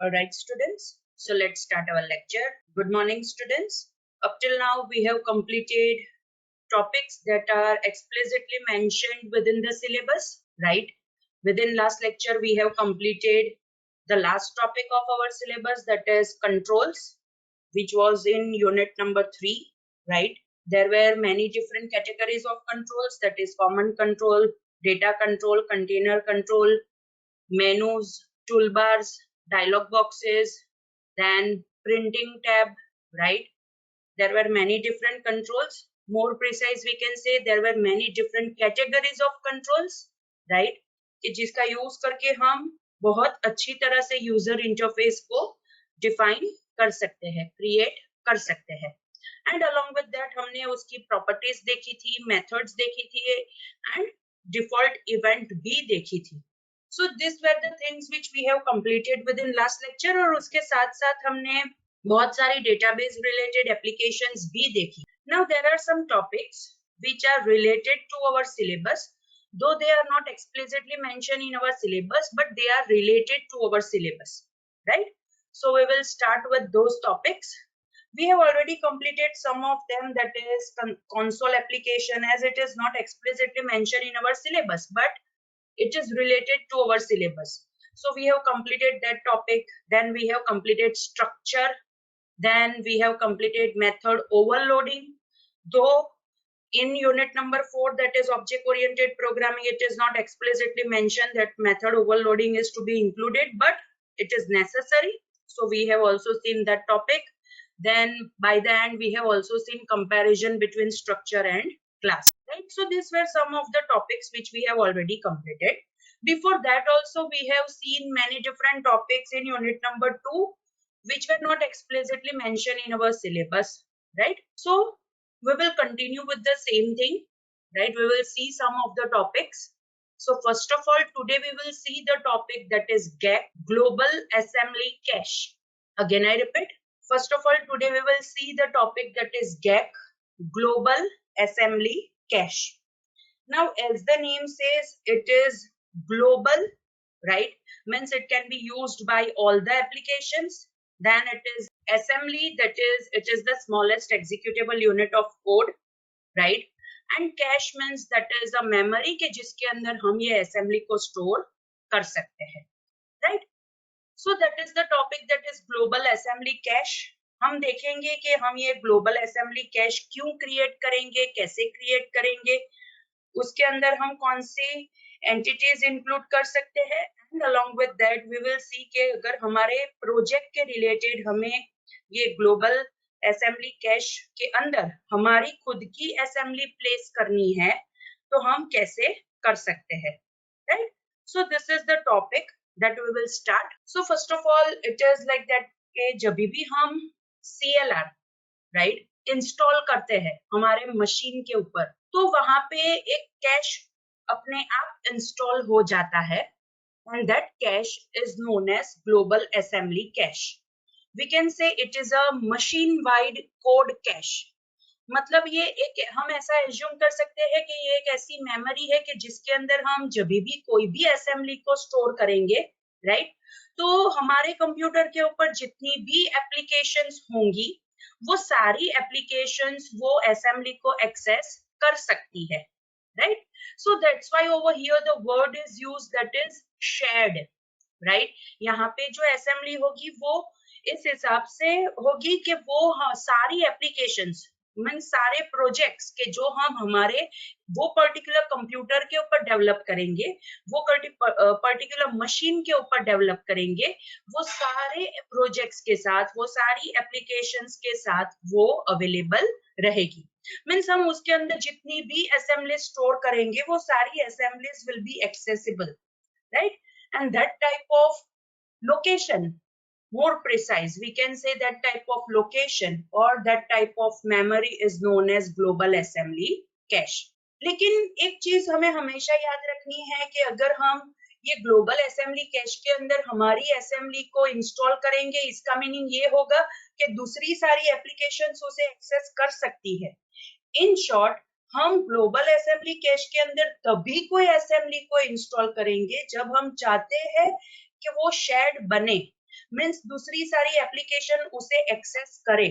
Alright students, so let's start our lecture. Good morning students. Up till now we have completed topics that are explicitly mentioned within the syllabus, right? Within last lecture we have completed the last topic of our syllabus, that is controls, which was in unit number 3, right? There were many different categories of controls, that is common control, data control, container control, menus, toolbars, dialog boxes, then printing tab, right? There were many different controls. More precise, we can say there were many different categories of controls, right? कि जिसका use करके हम बहुत अच्छी तरह से user interface को define कर सकते हैं, क्रिएट कर सकते हैं. एंड अलोंग विद दैट हमने उसकी प्रॉपर्टीज देखी थी, मेथड्स देखी थी एंड डिफॉल्ट इवेंट भी देखी थी. So these were the things which we have completed within last lecture और उसके साथ साथ हमने बहुत सारी database related applications भी देखी. Now there are some topics which are related to our syllabus, though they are not explicitly mentioned in our syllabus, but they are related to our syllabus, right? So we will start with those topics. We have already completed some of them, that is console application, as it is not explicitly mentioned in our syllabus, but it is related to our syllabus. So we have completed that topic. Then we have completed structure. Then we have completed method overloading. Though in unit number 4, that is object oriented programming, it is not explicitly mentioned that method overloading is to be included, but it is necessary. So we have also seen that topic. Then by the end we have also seen comparison between structure and class, right? So these were some of the topics which we have already completed. Before that also we have seen many different topics in unit number 2 which were not explicitly mentioned in our syllabus, right? So we will continue with the same thing, right? We will see some of the topics. So first of all, today we will see the topic that is GAC, Global Assembly Cache. Again I repeat, first of all, today we will see the topic that is GAC, Global Assembly Cache. Now, as the name says, it is global, right? Means it can be used by all the applications. Then it is assembly, that is, it is the smallest executable unit of code, right? And cache means that is a memory के जिसके अंदर हम ये assembly को store कर सकते हैं, right? So that is the topic, that is global assembly cache. हम देखेंगे कि हम ये global assembly cache क्यों create करेंगे, कैसे create करेंगे, उसके अंदर हम कौन सी एंटिटीज इंक्लूड कर सकते हैं. And along with that we will see के अगर हमारे प्रोजेक्ट के रिलेटेड हमें ये ग्लोबल असेंबली कैश के अंदर हमारी खुद की असेंबली प्लेस करनी है तो हम कैसे कर सकते हैं, right? So this is the topic that we will start. So first of all it is like that कि जब भी हम CLR, राइट, इंस्टॉल करते हैं हमारे मशीन के ऊपर, तो वहां पे एक कैश अपने आप इंस्टॉल हो जाता है and that cache is known as global assembly cache. We can say it is a machine wide code cache. मतलब ये एक, हम ऐसा एज्यूम कर सकते हैं कि ये एक ऐसी मेमोरी है कि जिसके अंदर हम जब भी कोई भी असेंबली को स्टोर करेंगे, राइट, तो हमारे कंप्यूटर के ऊपर जितनी भी एप्लीकेशंस होंगी वो सारी एप्लीकेशंस वो असेंबली को एक्सेस कर सकती है, right? So that's why over here the word is used, that is shared, right? यहाँ पे जो असेंबली होगी वो इस हिसाब से होगी कि वो सारी एप्लीकेशंस मीन सारे प्रोजेक्ट्स के जो हम हमारे वो पर्टिकुलर कंप्यूटर के ऊपर डेवलप करेंगे, वो पर्टिकुलर मशीन के ऊपर डेवलप करेंगे, वो सारे प्रोजेक्ट्स के साथ, वो सारी एप्लीकेशंस के साथ वो अवेलेबल रहेगी. मीन्स हम उसके अंदर जितनी भी असेंबली स्टोर करेंगे वो सारी assemblies will be accessible, right? And that type of location, more precise, we can say that type of location or that type of memory is known as global assembly cache. लेकिन एक चीज हमें हमेशा याद रखनी है कि अगर हम ये ग्लोबल असेंबली कैश के अंदर हमारी असेंबली को इंस्टॉल करेंगे, इसका मीनिंग ये होगा कि दूसरी सारी एप्लीकेशंस उसे एक्सेस कर सकती है. इन शॉर्ट, हम ग्लोबल असेंबली कैश के अंदर तभी कोई असेंबली को इंस्टॉल करेंगे जब हम चाहते हैं कि वो शेयर्ड बने. मीन्स दूसरी सारी एप्लीकेशन उसे एक्सेस करे।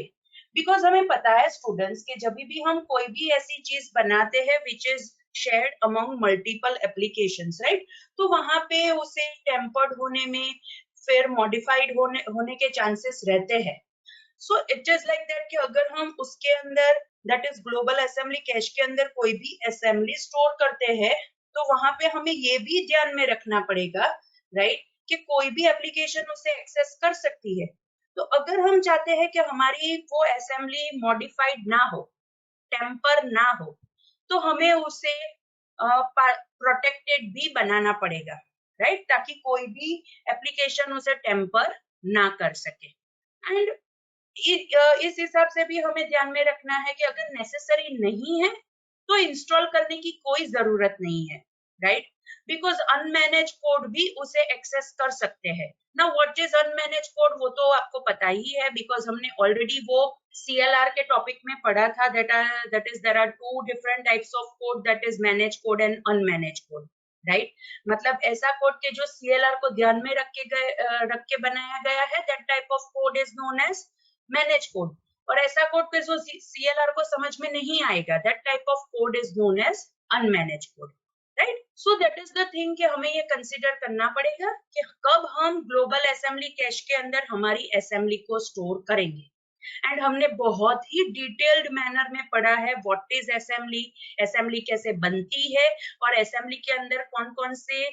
बिकॉज हमें पता है स्टूडेंट्स के जब भी हम कोई भी ऐसी चीज बनाते हैं which is shared among multiple applications, right, तो वहां पे उसे टेम्पर्ड होने में, फिर मॉडिफाइड होने के चांसेस रहते हैं। So it is like that कि अगर हम उसके अंदर, that is global assembly cash के अंदर कोई भी असेंबली स्टोर करते हैं, तो वहां पे हमें ये भी ध्यान में रखना पड़ेगा, राइट, कि कोई भी एप्लीकेशन उसे एक्सेस कर सकती है। तो अगर हम चाहते हैं कि हमारी वो असेंबली मॉडिफाइड ना हो, टेम्पर ना हो, तो हमें उसे प्रोटेक्टेड भी बनाना पड़ेगा, राइट, ताकि कोई भी एप्लीकेशन उसे टेम्पर ना कर सके। एंड इस हिसाब से भी हमें ध्यान में रखना है कि अगर नेसेसरी नहीं है तो इंस्टॉल करने की कोई जरूरत नहीं है, राइट, बिकॉज अनमैनेज कोड भी उसे एक्सेस कर सकते हैं ना। व्हाट इज अनमैनेज कोड वो तो आपको पता ही है, बिकॉज हमने ऑलरेडी वो CLR के टॉपिक में पढ़ा था, that is there are two different types of code, that is manage code and unmanage code, right. मतलब ऐसा कोड के जो CLR को ध्यान में रख के बनाया गया है, that type of code is known as manage code. और ऐसा कोड पे जो CLR को समझ में नहीं आएगा, that type of code is known as unmanage code, right. So that is the thing कि हमें ये कंसीडर करना पड़ेगा कि कब हम ग्लोबल असेंबली कैश के अंदर हमारी असेंबली को स्टोर करेंगे। एंड हमने बहुत ही डिटेल्ड मैनर में पढ़ा है व्हाट इज असेंबली, असेंबली कैसे बनती है, और असेंबली के अंदर कौन कौन से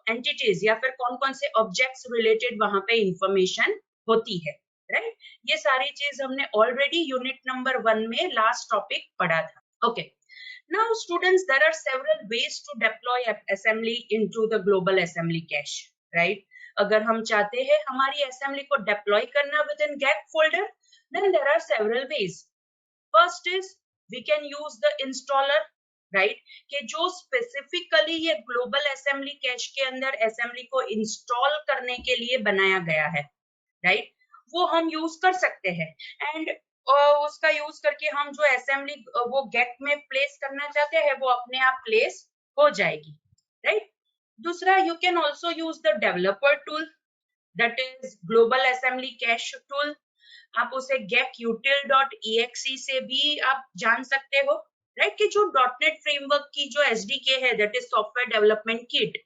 एंटिटीज या फिर कौन कौन से ऑब्जेक्ट्स रिलेटेड वहां पे इंफॉर्मेशन होती है, राइट। ये सारी चीज हमने ऑलरेडी यूनिट नंबर 1 में लास्ट टॉपिक पढ़ा था। Okay, now students, there are several ways to deploy assembly into the global assembly cache, right? अगर हम चाहते हैं हमारी असेंबली को डिप्लॉय करना within get folder, then there are several ways. First is we can use the installer, right, कि जो specifically ये ग्लोबल असेंबली कैश के अंदर असेंबली को इंस्टॉल करने के लिए बनाया गया है, राइट, वो हम यूज कर सकते हैं। एंड उसका यूज करके हम जो असेंबली वो गेट में प्लेस करना चाहते हैं वो अपने आप प्लेस हो जाएगी, राइट। दूसरा, you can also use the developer tool, that is global assembly cash tool. आप उसे getutil.exe से भी आप जान सकते हो, राइट, कि जो .NET फ्रेमवर्क की जो SDK है, that is software development kit,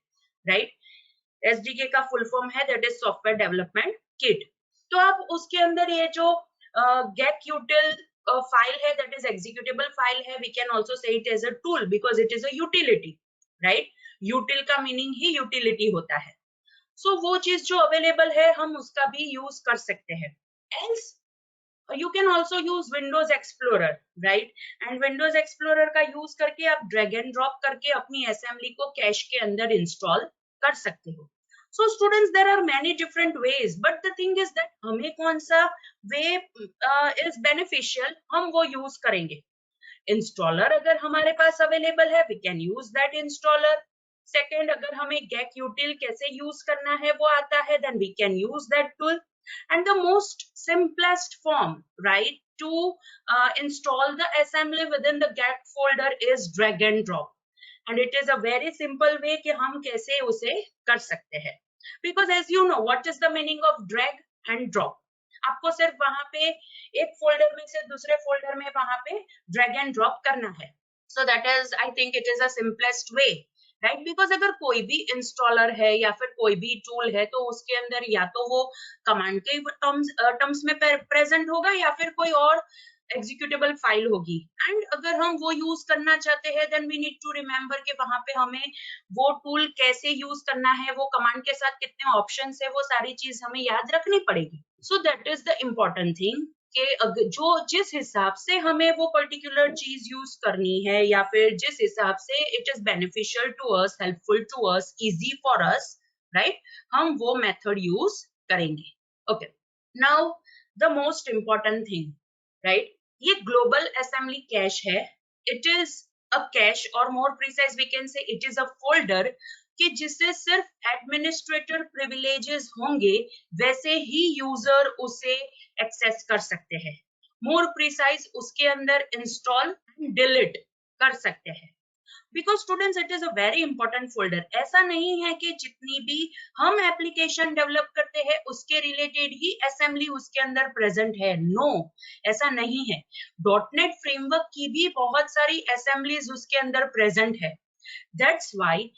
right. SDK का फुल फॉर्म है that is software development kit. तो आप उसके अंदर ये जो getutil फाइल है, दैट इज एग्जीक्यूटेबल फाइल है, we can also say it as a tool because it is a utility, right. Util का मीनिंग ही यूटिलिटी होता है। सो वो चीज जो अवेलेबल है हम उसका भी यूज कर सकते हैं। Else, you can also use Windows Explorer, right? And Windows Explorer का यूज करके आप ड्रैग एंड ड्रॉप करके अपनी असेंबली को कैश के अंदर इंस्टॉल कर सकते हो। So students, there are many different ways, but the thing is that हमें कौन सा way is beneficial, हम वो यूज करेंगे। इंस्टॉलर अगर हमारे पास अवेलेबल है, we can use that installer. Second, अगर हमें getutil कैसे यूज करना है वो आता है, then we can use that tool. And the most simplest form, right, to install the assembly within the get folder is drag and drop. And it is a very simple way कि हम कैसे उसे कर सकते हैं, because as you know what is the meaning of drag and drop, आपको सिर्फ वहां पे एक फोल्डर में से दूसरे फोल्डर में वहां पे ड्रैग एंड ड्रॉप करना है। सो that is, I think it is a simplest way, right, because अगर कोई भी इंस्टॉलर है या फिर कोई भी टूल है तो उसके अंदर या तो वो कमांड के टर्म्स में प्रेजेंट होगा या फिर कोई और एग्जीक्यूटेबल फाइल होगी। एंड अगर हम वो यूज करना चाहते हैं then we need to remember कि वहां पे हमें वो टूल कैसे यूज करना है, वो कमांड के साथ कितने ऑप्शंस है, वो सारी चीज हमें याद रखनी पड़ेगी। सो that is the important thing कि जो जिस हिसाब से हमें वो पर्टिकुलर चीज यूज करनी है या फिर जिस हिसाब से it is beneficial to us, helpful to us, easy for us, right, हम वो मेथड यूज करेंगे। Okay, now the most important thing, right, ये ग्लोबल असेंबली कैश है। इट इज अ कैश और more precise we can say it is a folder कि जिससे सिर्फ administrator privileges होंगे, वैसे ही यूजर उसे एक्सेस कर सकते हैं। मोर प्रिसाइज उसके अंदर इंस्टॉल डिलीट कर सकते हैं। Because students it is a very important folder. ऐसा नहीं है कि जितनी भी हम एप्लीकेशन डेवलप करते हैं उसके रिलेटेड ही असेंबली उसके अंदर प्रेजेंट है। नो, ऐसा नहीं है। डॉटनेट फ्रेमवर्क की भी बहुत सारी असेंबलीज उसके अंदर प्रेजेंट है। दैट्स वाई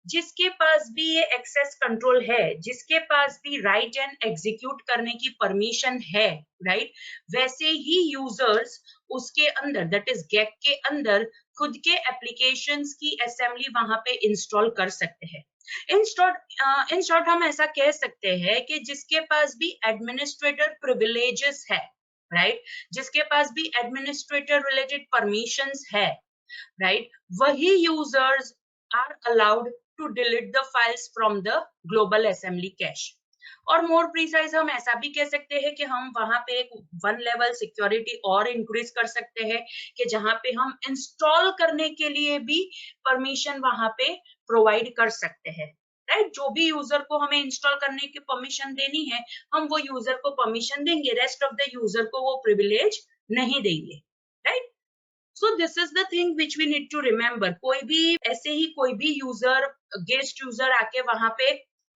जिसके पास भी ये एक्सेस कंट्रोल है, जिसके पास भी राइट एंड एग्जीक्यूट करने की परमिशन है, राइट, वैसे ही यूजर्स उसके अंदर दैट इज गेक के अंदर खुद के एप्लीकेशंस की असेंबली वहां पे इंस्टॉल कर सकते हैं। इन शॉर्ट हम ऐसा कह सकते हैं कि जिसके पास भी एडमिनिस्ट्रेटर प्रिविलेजेस है, राइट, जिसके पास भी एडमिनिस्ट्रेटर रिलेटेड परमिशंस है, right, वही users are allowed to delete the files from the global assembly cache। और मोर प्रिसाइज हम ऐसा भी कह सकते हैं कि हम वहां पे एक वन लेवल सिक्योरिटी और इंक्रीज कर सकते हैं कि जहां पे हम इंस्टॉल करने के लिए भी परमिशन वहां पे प्रोवाइड कर सकते हैं, राइट। जो भी यूजर को हमें इंस्टॉल करने की परमिशन देनी है हम वो यूजर को परमिशन देंगे, रेस्ट ऑफ द यूजर को वो प्रिविलेज नहीं देंगे, right. So this is the thing which we need to remember. कोई भी ऐसे ही कोई भी यूजर, गेस्ट यूजर आके वहां पे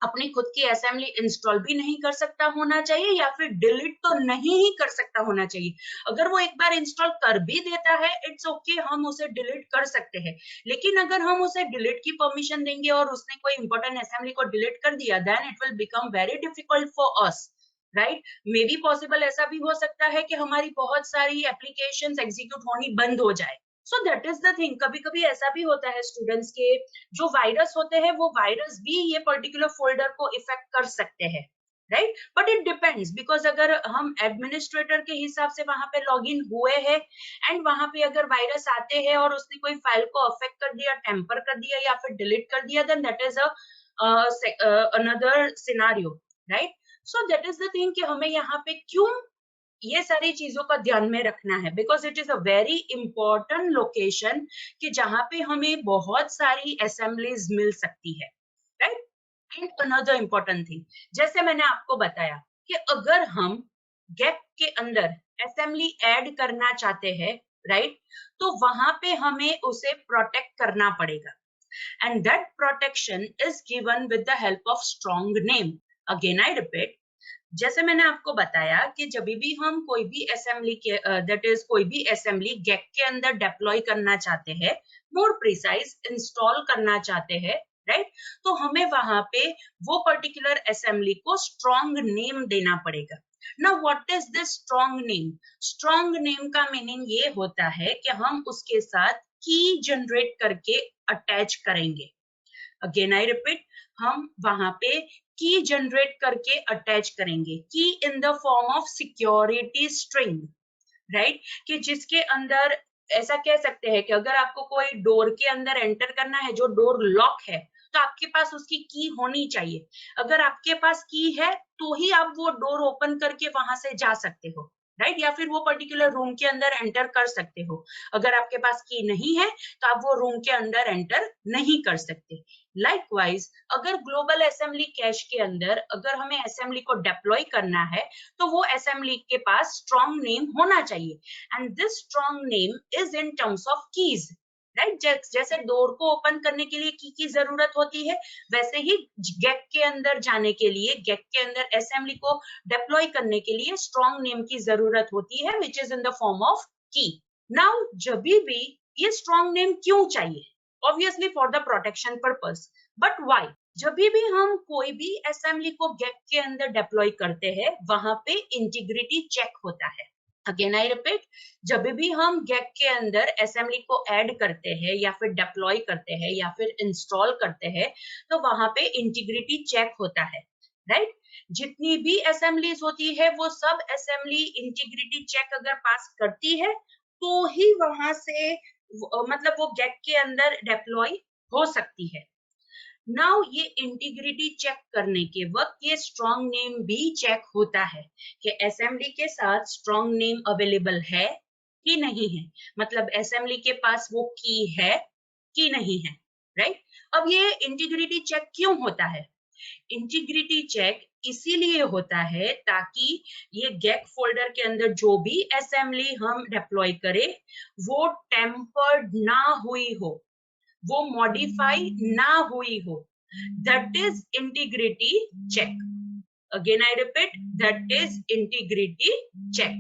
अपनी खुद की असेंबली इंस्टॉल भी नहीं कर सकता होना चाहिए या फिर डिलीट तो नहीं ही कर सकता होना चाहिए। अगर वो एक बार इंस्टॉल कर भी देता है इट्स ओके, हम उसे डिलीट कर सकते हैं। लेकिन अगर हम उसे डिलीट की परमिशन देंगे और उसने कोई इंपॉर्टेंट असेंबली को डिलीट कर दिया then it will become very difficult for us, right. May be possible ऐसा भी हो सकता है कि हमारी बहुत सारी एप्लीकेशंस एग्जीक्यूट होनी बंद हो जाए। सो दैट इज द थिंग। कभी कभी ऐसा भी होता है स्टूडेंट्स के जो वायरस होते हैं वो वायरस भी ये पर्टिकुलर फोल्डर को इफेक्ट कर सकते हैं, right. But it depends because अगर हम एडमिनिस्ट्रेटर के हिसाब से वहां पे लॉग इन हुए हैं एंड वहां पे अगर वायरस आते हैं और उसने कोई फाइल को अफेक्ट कर दिया, टेम्पर कर दिया या फिर डिलीट कर दिया then that is another scenario, right. So that is the thing कि हमें यहाँ पे क्यों ये सारी चीजों का ध्यान में रखना है because it is a very important location कि जहां पे हमें बहुत सारी असेंबलीज मिल सकती है, right. And another important thing, जैसे मैंने आपको बताया कि अगर हम गेट के अंदर असेंबली ऐड करना चाहते हैं, राइट, तो वहां पे हमें उसे प्रोटेक्ट करना पड़ेगा and that protection is given with the help of strong name। again I repeat, जैसे मैंने आपको बताया कि जब भी हम कोई भी असेंबली के दैट इज कोई भी असेंबली गेक के अंदर डिप्लॉय करना चाहते हैं, मोर प्रिसाइज इंस्टॉल करना चाहते हैं, राइट, तो हमें वहां पे वो पर्टिकुलर असेंबली को स्ट्रॉन्ग नेम देना पड़ेगा। ना what is this strong name? Strong name का मीनिंग ये होता है कि हम उसके साथ की जनरेट करके अटैच करेंगे। अगेन आई रिपीट, हम वहां पे की जनरेट करके अटैच करेंगे, की in the form of security string, right, कि जिसके अंदर ऐसा कह सकते हैं कि अगर आपको कोई डोर के अंदर एंटर करना है जो डोर लॉक है तो आपके पास उसकी की होनी चाहिए। अगर आपके पास की है तो ही आप वो डोर ओपन करके वहां से जा सकते हो, राइट, या फिर वो पर्टिकुलर रूम के अंदर एंटर कर सकते हो। अगर आपके पास की नहीं है तो आप वो रूम के अंदर एंटर नहीं कर सकते। लाइकवाइज अगर ग्लोबल असेंबली कैश के अंदर अगर हमें असेंबली को डिप्लॉय करना है तो वो असेंबली के पास स्ट्रॉन्ग नेम होना चाहिए and this strong name is in terms of keys, right. जैसे डोर को ओपन करने के लिए की जरूरत होती है वैसे ही गेट के अंदर जाने के लिए, गेट के अंदर असेंबली को डिप्लॉय करने के लिए स्ट्रॉन्ग नेम की जरूरत होती है which is in the form of की। नाउ जब भी ये स्ट्रॉन्ग नेम क्यों चाहिए? Obviously for the protection purpose, but why? जब भी हम कोई भी असेंबली को गेट के अंदर डिप्लॉय करते हैं वहां पे इंटीग्रिटी चेक होता है। अगेन आई रिपीट, जब भी हम गेट के अंदर असेंबली को ऐड करते हैं या फिर डिप्लॉय करते हैं या फिर इंस्टॉल करते हैं तो वहां पे इंटीग्रिटी चेक होता है, राइट। जितनी भी असेंबलीज होती है वो सब असेंबली इंटीग्रिटी चेक अगर पास करती है तो ही वहां से मतलब वो गेट के अंदर डिप्लॉय हो सकती है। नाउ ये इंटीग्रिटी चेक करने के वक्त ये स्ट्रॉन्ग नेम भी चेक होता है कि असेंबली के साथ स्ट्रॉन्ग नेम अवेलेबल है कि नहीं है, मतलब असेंबली के पास वो की है कि नहीं है, राइट। अब ये इंटीग्रिटी चेक क्यों होता है? इंटीग्रिटी चेक इसीलिए होता है ताकि ये गेट फोल्डर के अंदर जो भी असेंबली हम डिप्लॉय करें वो टेम्पर्ड ना हुई हो, वो मॉडिफाई ना हुई हो, that is integrity check. Again I repeat, that is integrity check,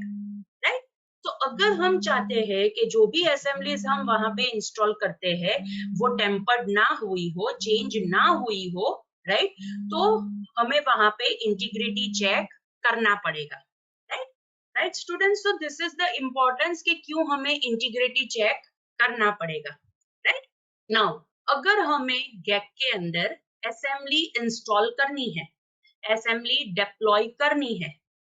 right. तो अगर हम चाहते हैं कि जो भी असेंबलीज हम वहां पे इंस्टॉल करते हैं वो टेम्पर्ड ना हुई हो, चेंज ना हुई हो, राइट, तो हमें वहां पे इंटीग्रिटी चेक करना पड़ेगा, right. Right students, so this is the importance कि क्यों हमें इंटीग्रिटी चेक करना पड़ेगा, राइट. नाउ अगर हमें गैक के अंदर असेंबली इंस्टॉल करनी है, असेंबली डिप्लॉय करनी है,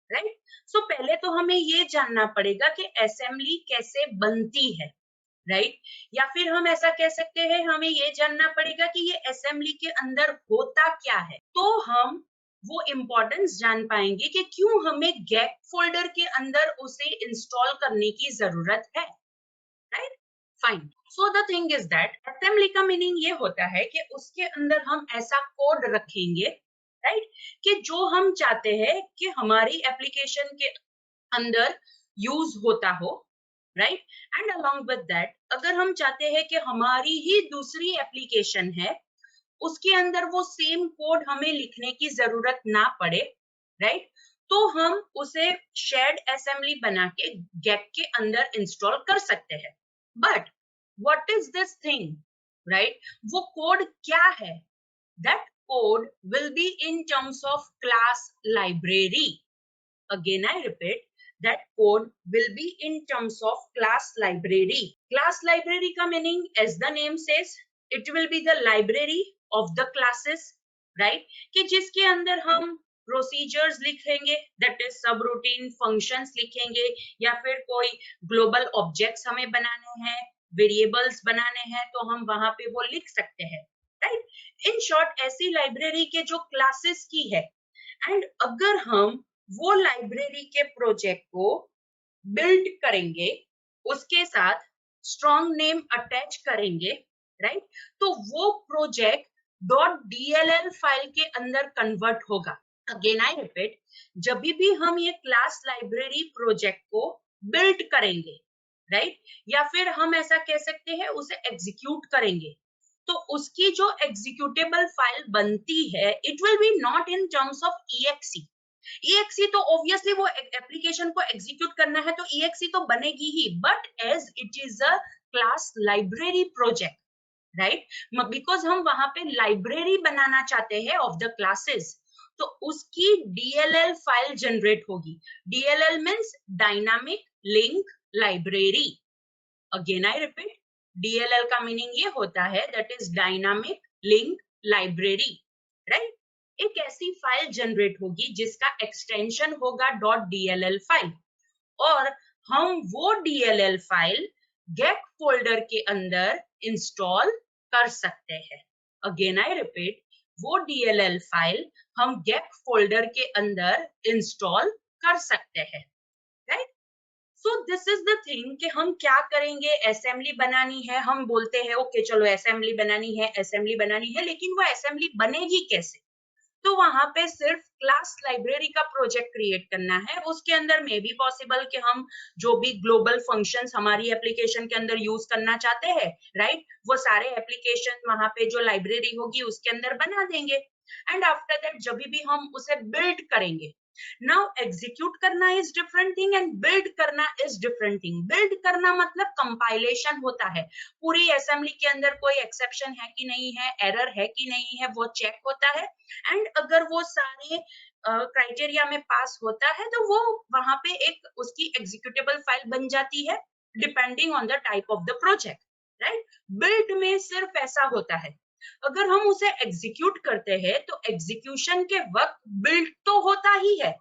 राइट, सो पहले तो हमें ये जानना पड़ेगा कि असेंबली कैसे बनती है, राइट. या फिर हम ऐसा कह सकते हैं, हमें ये जानना पड़ेगा कि ये असेंबली के अंदर होता क्या है. तो हम वो इंपॉर्टेंस जान पाएंगे कि क्यों हमें गैक फोल्डर के अंदर उसे इंस्टॉल करने की जरूरत है, right. Fine. So the thing is that assembly का मीनिंग ये होता है कि उसके अंदर हम ऐसा कोड रखेंगे, राइट, कि जो हम चाहते हैं कि हमारी एप्लीकेशन के अंदर यूज होता हो, right. And along with that अगर हम चाहते हैं कि हमारी ही दूसरी एप्लीकेशन है उसके अंदर वो सेम कोड हमें लिखने की जरूरत ना पड़े, राइट, तो हम उसे शेयर्ड असेंबली बना के गैक के अंदर इंस्टॉल कर सकते हैं. But what is this thing, right, वो कोड क्या है? That code will be in terms of class library. Again, I repeat, that code will be in terms of class library. Class library का meaning, as the name says, it will be the library of the classes, right? कि जिसके अंदर हम procedures लिखेंगे, that is सब routine functions लिखेंगे, या फिर कोई ग्लोबल ऑब्जेक्ट्स हमें बनाने हैं, वेरिएबल्स बनाने हैं, तो हम वहां पे वो लिख सकते हैं, राइट. इन शॉर्ट ऐसी लाइब्रेरी के जो क्लासेस की है. एंड अगर हम वो लाइब्रेरी के प्रोजेक्ट को बिल्ड करेंगे, उसके साथ स्ट्रॉन्ग नेम अटैच करेंगे, राइट, तो वो प्रोजेक्ट .dll फाइल के अंदर कन्वर्ट होगा. अगेन आई रिपीट, जब भी हम ये क्लास लाइब्रेरी प्रोजेक्ट को बिल्ड करेंगे, राइट, या फिर हम ऐसा कह सकते हैं उसे एग्जीक्यूट करेंगे, तो उसकी जो एग्जीक्यूटेबल फाइल बनती है it will be not in terms of exe. exe तो ऑब्वियसली वो एप्लीकेशन को एग्जीक्यूट करना है तो exe तो बनेगी ही, but as it is a class library project, right, because हम वहां पे लाइब्रेरी बनाना चाहते हैं ऑफ द क्लासेस, तो उसकी DLL फाइल जनरेट होगी. DLL means dynamic link library. Again I repeat, DLL का मीनिंग ये होता है that is dynamic link library, right. एक ऐसी फाइल जनरेट होगी जिसका एक्सटेंशन होगा .dll फाइल, और हम वो DLL फाइल गेट फोल्डर के अंदर इंस्टॉल कर सकते हैं. अगेन आई रिपीट, वो DLL फाइल हम गेट फोल्डर के अंदर इंस्टॉल कर सकते हैं, right. So this is the thing कि हम क्या करेंगे, असेंबली बनानी है, हम बोलते हैं ओके चलो असेंबली बनानी है, असेंबली बनानी है, लेकिन वो असेंबली बनेगी कैसे? तो वहां पे सिर्फ क्लास लाइब्रेरी का प्रोजेक्ट क्रिएट करना है. उसके अंदर मे बी पॉसिबल कि हम जो भी ग्लोबल फंक्शंस हमारी एप्लीकेशन के अंदर यूज करना चाहते हैं, राइट, वो सारे एप्लीकेशन वहां पे जो लाइब्रेरी होगी उसके अंदर बना देंगे. एंड आफ्टर दैट जब भी हम उसे बिल्ड करेंगे, नाउ एग्जीक्यूट करना is different thing and build करना इज डिफरेंट थिंग. बिल्ड करना मतलब कंपाइलेशन होता है, पूरी असेंबली के अंदर कोई एक्सेप्शन है कि नहीं है, एरर है कि नहीं है, वो चेक होता है. एंड अगर वो सारे क्राइटेरिया में पास होता है तो वो वहां पे एक उसकी एग्जीक्यूटेबल फाइल बन जाती है depending on the type of the project, right. Build में सिर्फ ऐसा होता है, अगर हम उसे एग्जीक्यूट करते हैं तो एग्जीक्यूशन के वक्त बिल्ड तो होता ही है,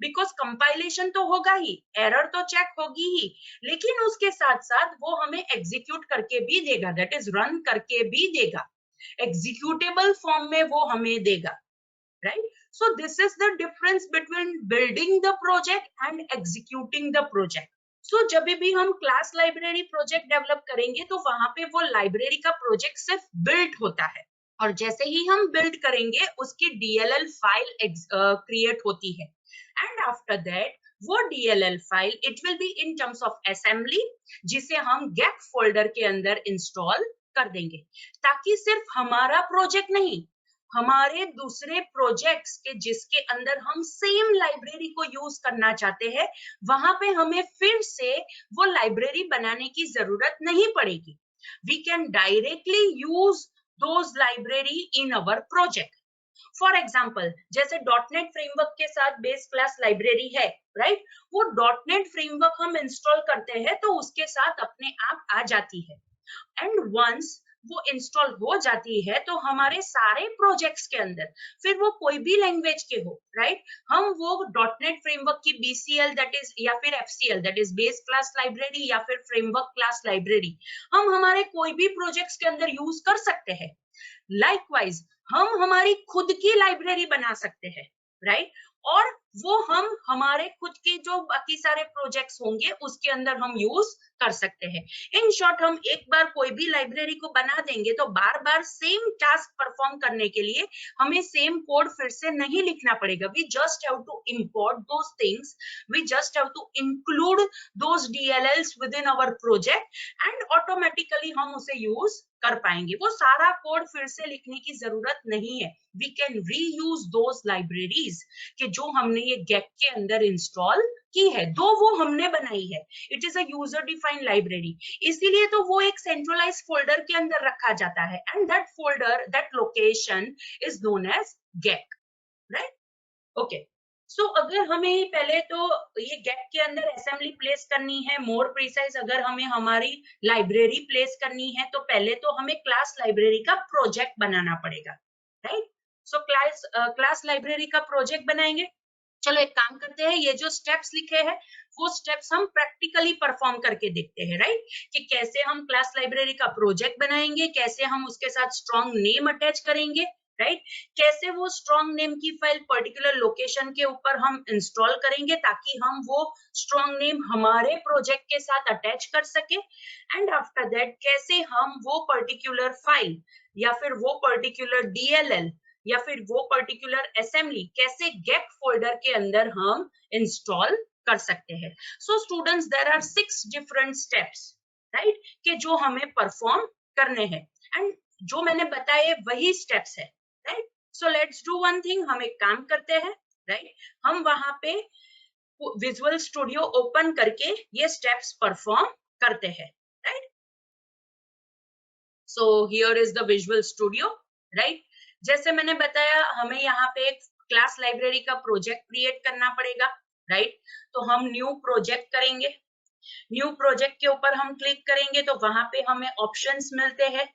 बिकॉज कंपाइलेशन तो होगा ही, एरर तो चेक होगी ही, लेकिन उसके साथ साथ वो हमें एग्जीक्यूट करके भी देगा, दैट इज रन करके भी देगा, एग्जीक्यूटेबल फॉर्म में वो हमें देगा, right. So this is the difference between building the project and executing the project. So जब भी हम क्लास लाइब्रेरी प्रोजेक्ट डेवलप करेंगे तो वहां पे वो लाइब्रेरी का प्रोजेक्ट सिर्फ बिल्ड होता है, और जैसे ही हम बिल्ड करेंगे उसकी DLL फाइल क्रिएट होती है. एंड आफ्टर दैट वो DLL file it will B in terms of assembly, जिसे हम गेट फोल्डर के अंदर इंस्टॉल कर देंगे, ताकि सिर्फ हमारा प्रोजेक्ट नहीं, हमारे दूसरे प्रोजेक्ट्स के जिसके अंदर हम सेम लाइब्रेरी को यूज करना चाहते हैं, वहां पे हमें फिर से वो लाइब्रेरी बनाने की जरूरत नहीं पड़ेगी. We can directly use those library in our project. For example, जैसे डॉटनेट फ्रेमवर्क के साथ बेस क्लास लाइब्रेरी है, राइट? वो डॉटनेट फ्रेमवर्क हम इंस्टॉल करते हैं तो उसके साथ अपने आप आ जाती है. एंड वंस वो इंस्टॉल हो जाती है तो हमारे सारे प्रोजेक्ट्स के अंदर, फिर वो कोई भी लैंग्वेज के हो, राइट, हम वो डॉटनेट फ्रेमवर्क की बीसीएल दैट इज या फिर FCL that is base class library या फिर फ्रेमवर्क क्लास लाइब्रेरी हम हमारे कोई भी प्रोजेक्ट्स के अंदर यूज कर सकते हैं. लाइकवाइज हम हमारी खुद की लाइब्रेरी बना सकते हैं, राइट? और वो हम हमारे खुद के जो बाकी सारे प्रोजेक्ट्स होंगे उसके अंदर हम यूज कर सकते हैं. इन शॉर्ट, हम एक बार कोई भी लाइब्रेरी को बना देंगे तो बार बार सेम टास्क परफॉर्म करने के लिए हमें सेम कोड फिर से नहीं लिखना पड़ेगा. We just have to import those things, we just have to include those DLLs within our project and automatically हम उसे यूज कर पाएंगे. वो सारा कोड फिर से लिखने की जरूरत नहीं है. We can reuse those libraries कि जो हमने ये गेक के अंदर इंस्टॉल की है, दो वो हमने बनाई है. It is a user defined library, इसीलिए तो वो एक सेंट्रलाइज फोल्डर के अंदर रखा जाता है and that folder, that location is known as GAC, right? Okay. So अगर हमें पहले तो ये गेक के अंदर असेंबली प्लेस करनी है, मोर प्रिसाइज अगर हमें हमारी लाइब्रेरी प्लेस करनी है, तो पहले तो हमें क्लास लाइब्रेरी का प्रोजेक्ट बनाना पड़ेगा, राइट? सो क्लास लाइब्रेरी का प्रोजेक्ट बनाएंगे. चलो एक काम करते हैं, ये जो स्टेप्स लिखे हैं वो स्टेप्स हम प्रैक्टिकली परफॉर्म करके देखते हैं, राइट? कि कैसे हम क्लास लाइब्रेरी का प्रोजेक्ट बनाएंगे, कैसे हम उसके साथ स्ट्रॉन्ग नेम अटैच करेंगे, राइट? कैसे वो स्ट्रॉन्ग नेम की फाइल पर्टिकुलर लोकेशन के ऊपर हम इंस्टॉल करेंगे ताकि हम वो स्ट्रॉन्ग नेम हमारे प्रोजेक्ट के साथ अटैच कर सके. एंड आफ्टर दैट कैसे हम वो पर्टिकुलर फाइल या फिर वो पर्टिकुलर डीएलएल या फिर वो पर्टिकुलर असेंबली कैसे गेक फोल्डर के अंदर हम इंस्टॉल कर सकते हैं. So students, there are 6 different steps, right, कि जो हमें परफॉर्म करने हैं एंड जो मैंने बताए वही स्टेप्स है, right? So let's do one thing, हम एक काम करते हैं, राइट? हम वहां पे विजुअल स्टूडियो ओपन करके ये स्टेप्स परफॉर्म करते हैं, right? So here is the visual studio, right? जैसे मैंने बताया, हमें यहाँ पे एक क्लास लाइब्रेरी का प्रोजेक्ट क्रिएट करना पड़ेगा, राइट? तो हम न्यू प्रोजेक्ट करेंगे. न्यू प्रोजेक्ट के ऊपर हम क्लिक करेंगे तो वहां पे हमें ऑप्शंस मिलते हैं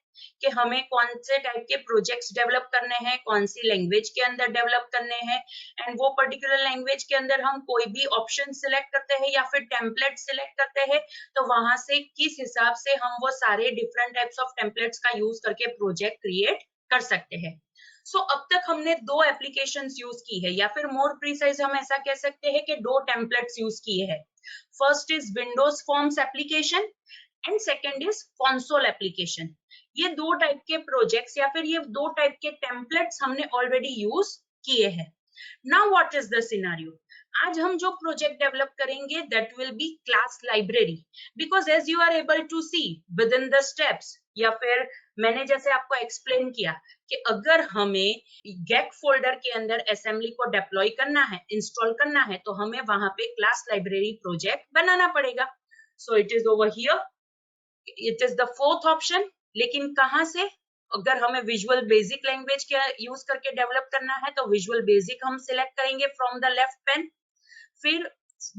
कि हमें कौन से टाइप के प्रोजेक्ट्स डेवलप करने हैं, कौन सी लैंग्वेज के अंदर डेवलप करने हैं. एंड वो पर्टिकुलर लैंग्वेज के अंदर हम कोई भी ऑप्शन सिलेक्ट करते हैं या फिर टेम्पलेट सिलेक्ट करते हैं, तो वहां से किस हिसाब से हम वो सारे डिफरेंट टाइप्स ऑफ टेम्पलेट्स का यूज करके प्रोजेक्ट क्रिएट कर सकते हैं. सो अब तक हमने 2 एप्लीकेशंस यूज की है या फिर मोर प्रिसाइज हम ऐसा कह सकते हैं कि 2 टेम्पलेट्स यूज किए हैं. First is Windows forms application and second is console application. ये 2 टाइप के प्रोजेक्ट्स या फिर ये 2 टाइप के टेम्पलेट्स हमने ऑलरेडी यूज किए हैं. Now what is the scenario? आज हम जो प्रोजेक्ट डेवलप करेंगे that will be class library, because as you are able to see within the steps, या फिर मैंने जैसे आपको एक्सप्लेन किया कि अगर हमें गेक फोल्डर के अंदर असेंबली को डिप्लॉय करना है, इंस्टॉल करना है, तो हमें वहां पे क्लास लाइब्रेरी प्रोजेक्ट बनाना पड़ेगा. So it is over here, it is the 4th option. लेकिन कहां से? अगर हमें विजुअल बेसिक लैंग्वेज के यूज करके डेवलप करना है तो विजुअल बेसिक हम सिलेक्ट करेंगे फ्रॉम द लेफ्ट पैन. फिर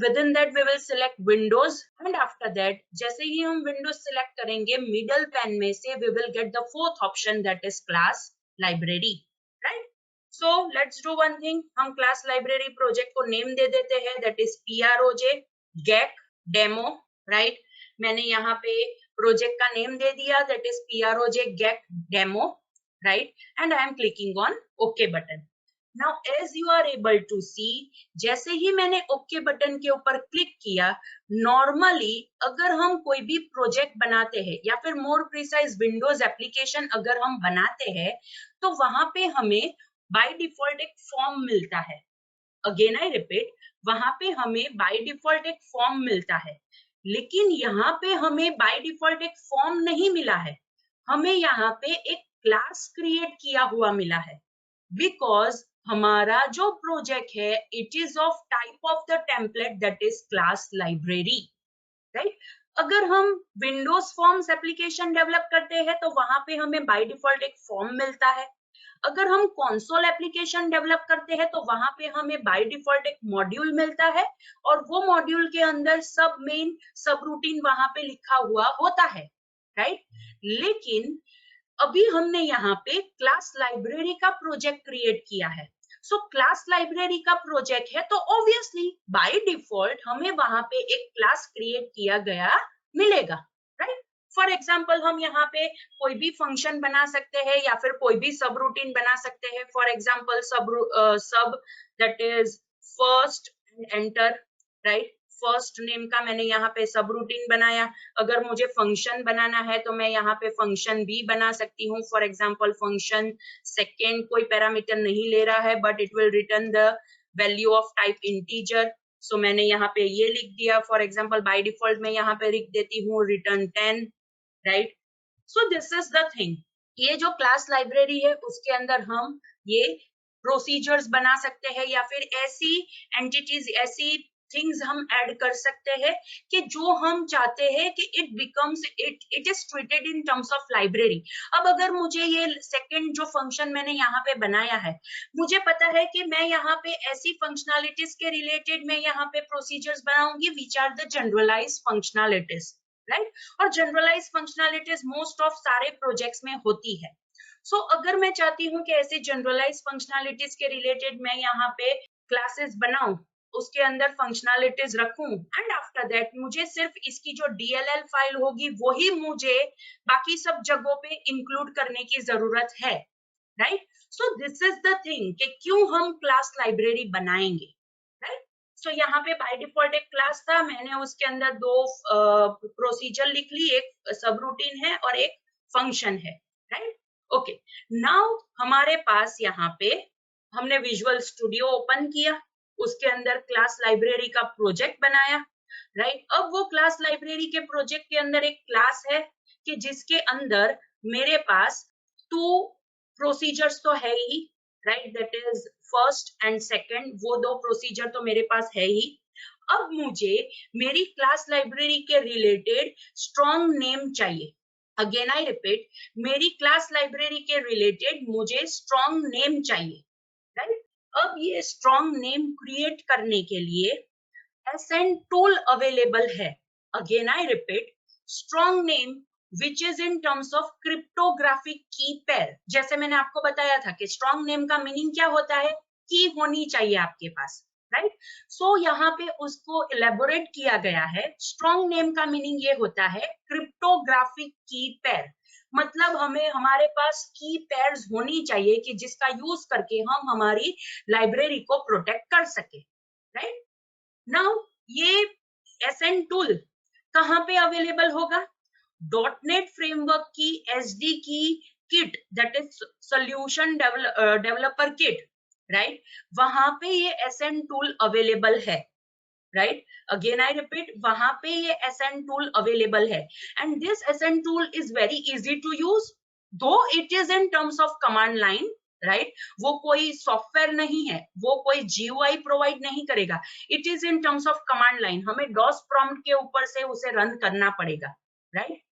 within that we will select windows and after that जैसे ही हम windows select करेंगे, middle pane में से we will get the 4th option that is class library, right? So let's do one thing, हम class library project को name दे देते हैं, that is proj gec demo, right? मैंने यहाँ पे project का name दे दिया, that is proj gec demo, right? And I am clicking on OK button. Now as you are able to see, जैसे ही मैंने ओके बटन के ऊपर क्लिक किया, नॉर्मली अगर हम कोई भी प्रोजेक्ट बनाते हैं या फिर मोर प्रिसाइज विंडोज एप्लीकेशन अगर हम बनाते हैं तो वहां पे हमें बाय डिफॉल्ट एक फॉर्म मिलता है. अगेन आई रिपीट, वहां पे हमें बाय डिफॉल्ट एक फॉर्म मिलता है, लेकिन यहाँ पे हमें बाय डिफॉल्ट एक फॉर्म नहीं मिला है. हमें यहाँ पे एक क्लास क्रिएट किया हुआ मिला है, बिकॉज हमारा जो प्रोजेक्ट है it is of type of the template that is class library, right. अगर हम विंडोज फॉर्म्स एप्लीकेशन डेवलप करते हैं तो वहां पे हमें बाय डिफॉल्ट एक फॉर्म मिलता है। अगर हम कंसोल एप्लीकेशन डेवलप करते हैं तो वहां पे हमें बाय डिफॉल्ट एक मॉड्यूल मिलता है और वो मॉड्यूल के अंदर सब मेन सब रूटीन वहां पे लिखा हुआ होता है, राइट। लेकिन अभी हमने यहाँ पे क्लास लाइब्रेरी का प्रोजेक्ट क्रिएट किया है। सो क्लास लाइब्रेरी का प्रोजेक्ट है तो ऑब्वियसली बाय डिफॉल्ट हमें वहां पे एक क्लास क्रिएट किया गया मिलेगा, राइट। फॉर एग्जाम्पल हम यहाँ पे कोई भी फंक्शन बना सकते हैं या फिर कोई भी सब रूटीन बना सकते हैं। फॉर एग्जाम्पल सब that is first enter, right. First name का मैंने यहाँ पे सब रूटीन बनाया। अगर मुझे फंक्शन बनाना है तो मैं यहाँ पे फंक्शन भी बना सकती हूँ। फॉर एग्जाम्पल फंक्शन सेकेंड कोई पैरामीटर नहीं ले रहा है but it will return the value of type integer. So मैंने यहाँ पे ये लिख दिया। फॉर एग्जाम्पल बाय डिफॉल्ट मैं यहाँ पे लिख देती हूँ return 10, right. So this is the thing. ये जो क्लास लाइब्रेरी है उसके अंदर हम ये प्रोसीजर्स बना सकते हैं या फिर ऐसी एंटिटीज ऐसी थिंग्स हम ऐड कर सकते हैं कि जो हम चाहते हैं कि it becomes it is treated in terms of library. अब अगर मुझे ये सेकंड जो फंक्शन मैंने यहाँ पे बनाया है, मुझे पता है कि मैं यहाँ पे ऐसी फंक्शनैलिटीज के रिलेटेड मैं यहाँ पे प्रोसीजर्स बनाऊंगी which are the generalized functionalities, right. और जनरलाइज फंक्शनैलिटीज मोस्ट ऑफ सारे प्रोजेक्ट्स में होती है। सो अगर मैं चाहती हूँ कि ऐसे जनरलाइज फंक्शनैलिटीज के रिलेटेड मैं यहाँ पे क्लासेस बनाऊं, उसके अंदर फंक्शनैलिटीज रखूं एंड आफ्टर दैट मुझे सिर्फ इसकी जो DLL फाइल होगी वही मुझे बाकी सब जगहों पे इंक्लूड करने की जरूरत है, right. So this is the thing कि क्यों हम क्लास लाइब्रेरी बनाएंगे, राइट। सो यहाँ पे बाय डिफॉल्ट एक क्लास था, मैंने उसके अंदर दो प्रोसीजर लिख ली, एक सब रूटीन है और एक फंक्शन है, राइट। ओके, नाउ हमारे पास यहाँ पे हमने विजुअल स्टूडियो ओपन किया, उसके अंदर क्लास लाइब्रेरी का प्रोजेक्ट बनाया, राइट। अब वो क्लास लाइब्रेरी के प्रोजेक्ट के अंदर एक क्लास है कि जिसके अंदर मेरे पास टू प्रोसीजर्स तो है ही, right, that is first and second, वो दो प्रोसीजर तो मेरे पास है ही। अब मुझे मेरी क्लास लाइब्रेरी के रिलेटेड स्ट्रॉन्ग नेम चाहिए। अगेन आई रिपीट, मेरी क्लास लाइब्रेरी के रिलेटेड मुझे स्ट्रॉन्ग नेम चाहिए, राइट। अब ये स्ट्रॉन्ग नेम क्रिएट करने के लिए SN tool अवेलेबल है। Again I repeat, strong name which is in terms of cryptographic की पेयर। जैसे मैंने आपको बताया था कि स्ट्रॉन्ग नेम का मीनिंग क्या होता है, की होनी चाहिए आपके पास, राइट। सो यहाँ पे उसको इलेबोरेट किया गया है। स्ट्रॉन्ग नेम का मीनिंग ये होता है क्रिप्टोग्राफिक की पेयर, मतलब हमें हमारे पास की पेयर्स होनी चाहिए कि जिसका यूज करके हम हमारी लाइब्रेरी को प्रोटेक्ट कर सके, राइट। नाउ ये SN टूल कहाँ पे अवेलेबल होगा? .NET फ्रेमवर्क की SD की kit, that is solution developer kit, right, वहां पे ये SN टूल अवेलेबल है, राइट। अगेन आई रिपीट, वहां पे ये SN टूल अवेलेबल है and this SN tool is very easy to use, though it is in terms of command line, right. वो कोई सॉफ्टवेयर नहीं है, वो कोई GUI प्रोवाइड नहीं करेगा, it is in terms of command line, हमें DOS प्रॉम्प्ट के ऊपर से उसे रन करना पड़ेगा, right.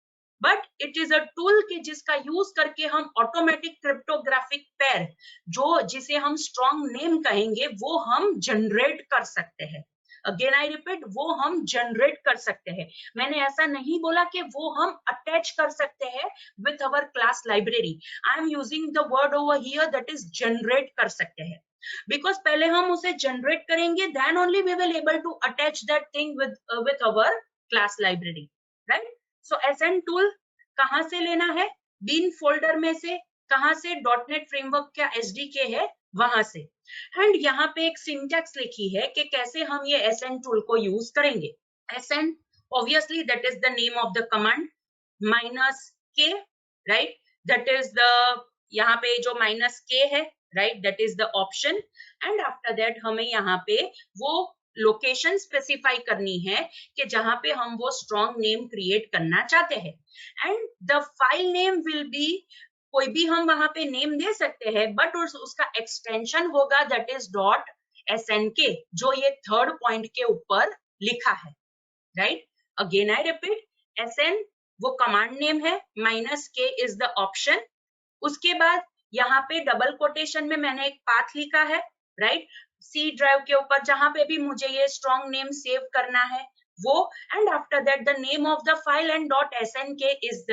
But it is a tool कि जिसका यूज करके हम ऑटोमेटिक क्रिप्टोग्राफिक पेयर, जो जिसे हम स्ट्रॉन्ग नेम कहेंगे, वो हम जनरेट कर सकते हैं। अगेन आई रिपीट, वो हम जनरेट कर सकते हैं। मैंने ऐसा नहीं बोला कि वो हम अटैच कर सकते हैं with our class library. I am using the word over here that is generate कर सकते हैं, बिकॉज पहले हम उसे जनरेट करेंगे, then only we will able to attach that thing with our class library, right. So SN tool कहाँ से लेना है? बीन फोल्डर में से। कहाँ से? .NET फ्रेमवर्क का SDK है वहां से। एंड यहाँ पे एक सिंटैक्स लिखी है कि कैसे हम ये SN टूल को यूज करेंगे। SN obviously that is the name of the command, -k, right, that is the, यहाँ पे जो -k है, right, that is the option, and after that हमें यहाँ पे वो लोकेशन स्पेसिफाई करनी है कि जहां पे हम वो स्ट्रॉन्ग नेम क्रिएट करना चाहते हैं। And the file name will be, कोई भी हम वहां पे नेम दे सकते हैं, बट उसका एक्सटेंशन होगा दैट इज .snk, जो ये थर्ड पॉइंट के ऊपर लिखा है, right. Again I repeat, sn वो कमांड नेम है, -k इज द ऑप्शन। उसके बाद यहाँ पे डबल कोटेशन में मैंने एक पाथ लिखा है, राइट, सी ड्राइव के ऊपर जहां पे भी मुझे ये स्ट्रॉन्ग नेम सेव करना है वो, and after that the name of the file and .snk is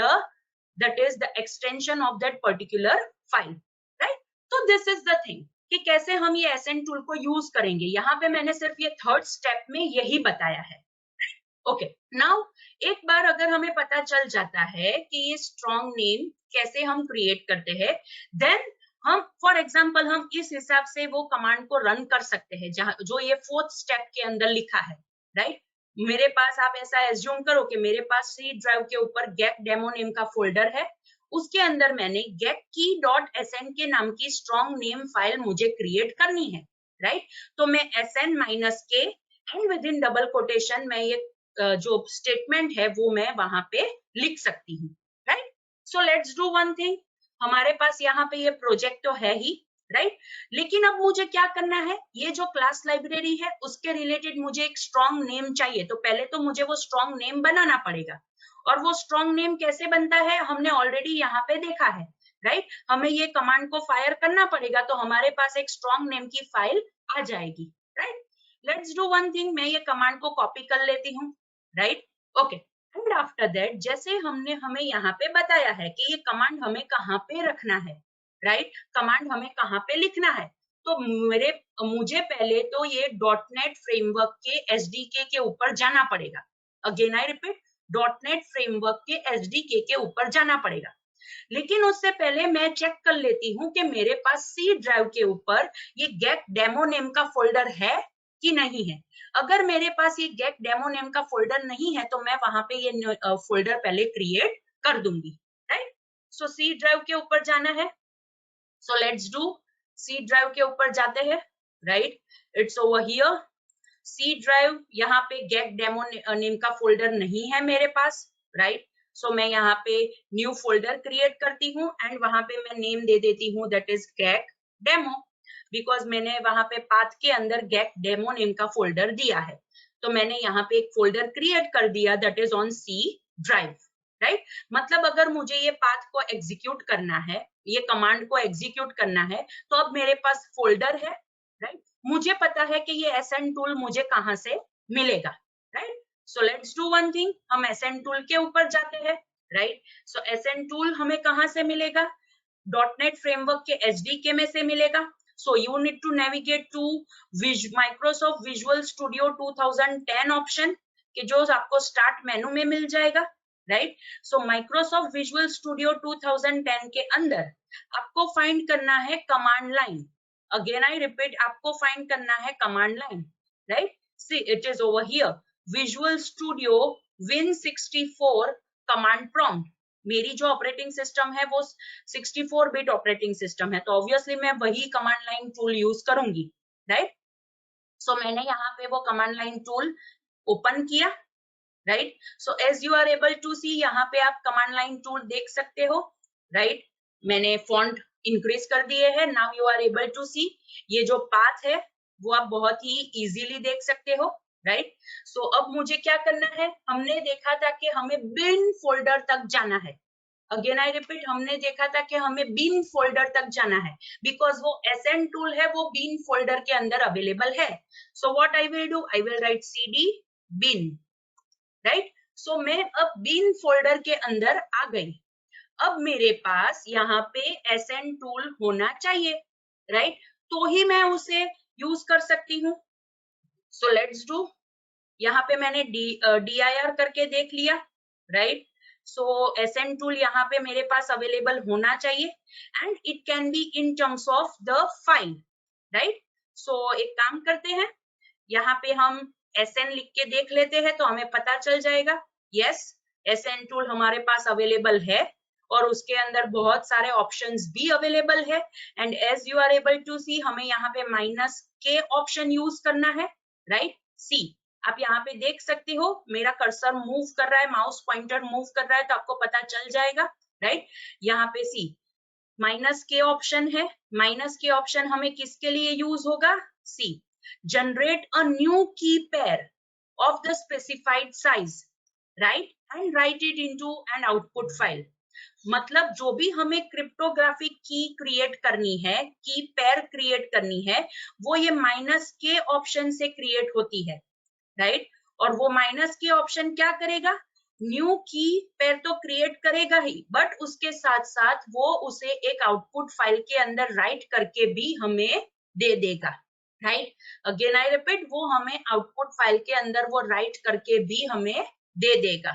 that is the extension of that particular file, right? तो this is the thing कि कैसे हम ये SN टूल को यूज करेंगे। यहाँ पे मैंने सिर्फ ये थर्ड स्टेप में यही बताया है। ओके, नाउ एक बार अगर हमें पता चल जाता है कि ये स्ट्रॉन्ग नेम कैसे हम क्रिएट करते हैं, देन हम फॉर एग्जांपल हम इस हिसाब से वो कमांड को रन कर सकते हैं जहां जो ये फोर्थ स्टेप के अंदर लिखा है, राइट। मेरे पास, आप ऐसा एज्यूम करो कि मेरे पास सी ड्राइव के ऊपर गेट डेमो नेम का फोल्डर है, उसके अंदर मैंने getkey.sn नाम की स्ट्रॉन्ग नेम फाइल मुझे क्रिएट करनी है, राइट। तो मैं sn-k and with in double quotation मैं ये जो स्टेटमेंट है वो मैं वहां पे लिख सकती हूँ, right. So let's do one thing, हमारे पास यहाँ पे ये प्रोजेक्ट तो है ही, राइट, लेकिन अब मुझे क्या करना है, ये जो क्लास लाइब्रेरी है उसके रिलेटेड मुझे एक स्ट्रॉन्ग नेम चाहिए। तो पहले तो मुझे वो स्ट्रॉन्ग नेम बनाना पड़ेगा, और वो स्ट्रॉन्ग नेम कैसे बनता है हमने ऑलरेडी यहाँ पे देखा है, राइट। हमें ये कमांड को फायर करना पड़ेगा तो हमारे पास एक स्ट्रॉन्ग नेम की फाइल आ जाएगी, right. Let's do one thing, मैं ये कमांड को कॉपी कर लेती हूँ, right, okay. And after that जैसे हमें यहाँ पे बताया है कि ये कमांड हमें कहाँ पे रखना है, राइट, कमांड हमें कहाँ पे लिखना है, तो मुझे पहले तो ये .NET फ्रेमवर्क के SDK के ऊपर जाना पड़ेगा। Again I repeat, .NET framework के SDK के ऊपर जाना पड़ेगा। लेकिन उससे पहले मैं चेक कर लेती हूँ कि मेरे पास सी ड्राइव के ऊपर ये गेट डेमो नेम का फोल्डर है कि नहीं है। अगर मेरे पास ये गेट डेमो नेम का फोल्डर नहीं है तो मैं वहां पे ये फोल्डर पहले क्रिएट कर दूंगी, राइट। सो सी ड्राइव के ऊपर जाना है, so let's do, C drive के ऊपर जाते हैं, right, it's over here. C drive, यहाँ पे गेट डेमो नेम का फोल्डर नहीं है मेरे पास, राइट। सो मैं यहाँ पे न्यू फोल्डर क्रिएट करती हूँ एंड वहां पे मैं नेम दे देती हूँ that is get demo, because मैंने वहां पे पाथ के अंदर गेट डेमो नेम का फोल्डर दिया है। तो मैंने यहाँ पे एक फोल्डर क्रिएट कर दिया that is on C drive, right. मतलब अगर मुझे ये पाथ को एग्जीक्यूट करना है, ये कमांड को एग्जीक्यूट करना है, तो अब मेरे पास फोल्डर है, राइट। मुझे पता है कि ये SN टूल मुझे कहाँ से मिलेगा, right. So let's do one thing, हम SN टूल के ऊपर जाते हैं, राइट। सो SN टूल हमें कहाँ से मिलेगा, .NET फ्रेमवर्क के SDK में से मिलेगा। So you need to navigate to Microsoft Visual Studio 2010 option, कि जो आपको स्टार्ट मेनू में मिल जाएगा, right. So Microsoft Visual Studio 2010 के अंदर आपको फाइंड करना है command line. Again I repeat, आपको फाइंड करना है command line, right. See it is over here, Visual Studio Win64 command prompt. मेरी जो ऑपरेटिंग सिस्टम है वो 64 बिट ऑपरेटिंग सिस्टम है, तो ऑब्वियसली मैं वही कमांड लाइन टूल यूज करूंगी, राइट। सो मैंने यहाँ पे वो कमांड लाइन टूल ओपन किया, right. So as you are able to see, यहाँ पे आप कमांड लाइन टूल देख सकते हो, राइट। मैंने फॉन्ट इंक्रीज कर दिए हैं, now you are able to see, ये जो पाथ है वो आप बहुत ही इजीली देख सकते हो, राइट। सो अब मुझे क्या करना है, हमने देखा था कि हमें बिन फोल्डर तक जाना है। अगेन आई रिपीट, हमने देखा था कि हमें बिन फोल्डर तक जाना है, बिकॉज वो SN टूल है वो बिन फोल्डर के अंदर अवेलेबल है। So what I will do, I will write cd bin, right. So मैं अब बिन फोल्डर के अंदर आ गई। अब मेरे पास यहाँ पे SN टूल होना चाहिए, राइट, तो ही मैं उसे यूज कर सकती हूँ। सो लेट्स डू, यहाँ पे मैंने dir करके देख लिया, राइट। सो SN टूल यहाँ पे मेरे पास अवेलेबल होना चाहिए and it can be in terms of the file, right. So एक काम करते हैं, यहाँ पे हम SN लिख के देख लेते हैं तो हमें पता चल जाएगा, यस SN टूल हमारे पास अवेलेबल है और उसके अंदर बहुत सारे ऑप्शंस भी अवेलेबल है। And as you are able to see, हमें यहाँ पे -k ऑप्शन यूज करना है, राइट। सी। आप यहाँ पे देख सकते हो मेरा कर्सर मूव कर रहा है, माउस पॉइंटर मूव कर रहा है, तो आपको पता चल जाएगा, राइट। यहाँ पे सी माइनस के ऑप्शन है, माइनस के ऑप्शन हमें किसके लिए यूज होगा, सी जनरेट अ न्यू की pair of the specified size, right, and right it into an output file. मतलब जो भी हमें क्रिप्टोग्राफिक की क्रिएट करनी है, की पेयर क्रिएट करनी है, वो ये माइनस के ऑप्शन से क्रिएट होती है, राइट। और वो माइनस के ऑप्शन क्या करेगा, न्यू की पेयर तो क्रिएट करेगा ही, बट उसके साथ साथ वो उसे एक आउटपुट फाइल के अंदर राइट करके भी हमें दे देगा, राइट। अगेन आई रिपीट, वो हमें आउटपुट फाइल के अंदर वो राइट करके भी हमें दे देगा,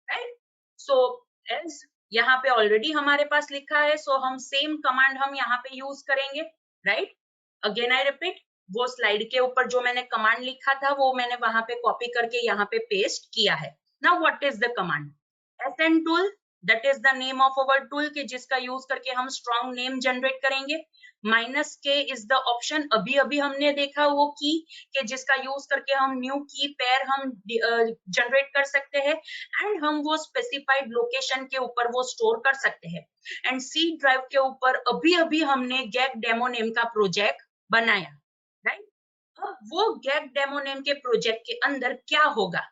राइट। सो एज यहाँ पे ऑलरेडी हमारे पास लिखा है, सो हम सेम कमांड हम यहाँ पे यूज करेंगे, राइट। अगेन आई रिपीट, वो स्लाइड के ऊपर जो मैंने कमांड लिखा था वो मैंने वहां पे कॉपी करके यहाँ पे पेस्ट किया है। Now what is the command, SN tool, that is the name of our tool के जिसका यूज करके हम स्ट्रॉन्ग नेम जनरेट करेंगे। Minus K is the option, अभी अभी हमने देखा वो की के जिसका यूज करके हम न्यू की पेयर हम जनरेट कर सकते हैं, एंड हम वो स्पेसिफाइड लोकेशन के ऊपर वो स्टोर कर सकते हैं। एंड सी ड्राइव के ऊपर अभी अभी हमने गेट डेमो नेम का प्रोजेक्ट बनाया, राइट। अब वो गेट डेमो नेम के प्रोजेक्ट के अंदर क्या होगा,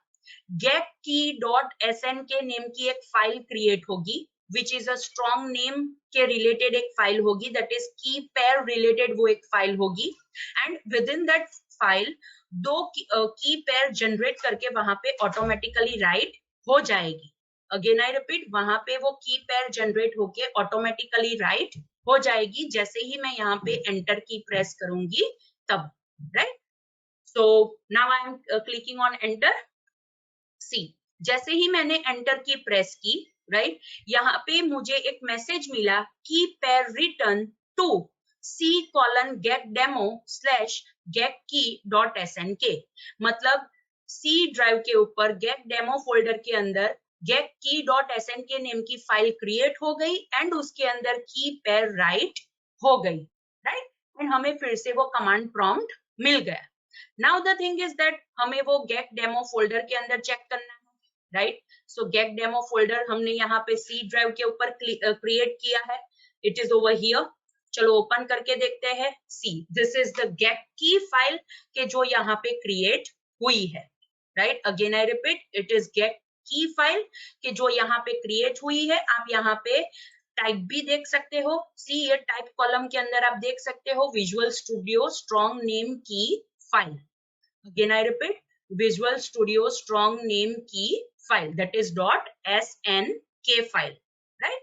गेट की डॉट एसएन के नेम की एक फाइल क्रिएट होगी, which is a strong name के रिलेटेड एक फाइल होगी, दैट इज की पेयर रिलेटेड वो एक फाइल होगी, and with in that file दो की पेयर जनरेट करके वहां पे ऑटोमेटिकली राइट हो जाएगी। अगेन आई रिपीट, वहां पे वो की पेयर जनरेट होके ऑटोमेटिकली राइट हो जाएगी जैसे ही मैं यहाँ पे एंटर की प्रेस करूंगी तब, right. So now I am clicking on enter. See जैसे ही मैंने एंटर की प्रेस की, राइट, यहाँ पे मुझे एक मैसेज मिला की pair return to C colon get demo slash get key dot SN K. मतलब सी ड्राइव के ऊपर गेट डेमो फोल्डर के अंदर गेट की डॉट एसएन के नेम की फाइल क्रिएट हो गई एंड उसके अंदर की पेयर राइट हो गई, राइट। एंड हमें फिर से वो कमांड प्रॉम्प्ट मिल गया। Now the thing is that हमें वो गेट डेमो फोल्डर के अंदर चेक करना है, राइट। सो गेट डेमो फोल्डर हमने यहाँ पे सी ड्राइव के ऊपर क्रिएट किया है, इट इज ओवर हियर। चलो ओपन करके देखते हैं। See this is the get key file के जो यहाँ पे क्रिएट हुई है, right. Again I repeat, it is get key file के जो यहाँ पे क्रिएट हुई है। आप यहाँ पे टाइप भी देख सकते हो, सी ये टाइप कॉलम के अंदर आप देख सकते हो विजुअल स्टूडियो स्ट्रॉन्ग नेम की file. Again I repeat, Visual Studio strong name key file, that is .snk file, right?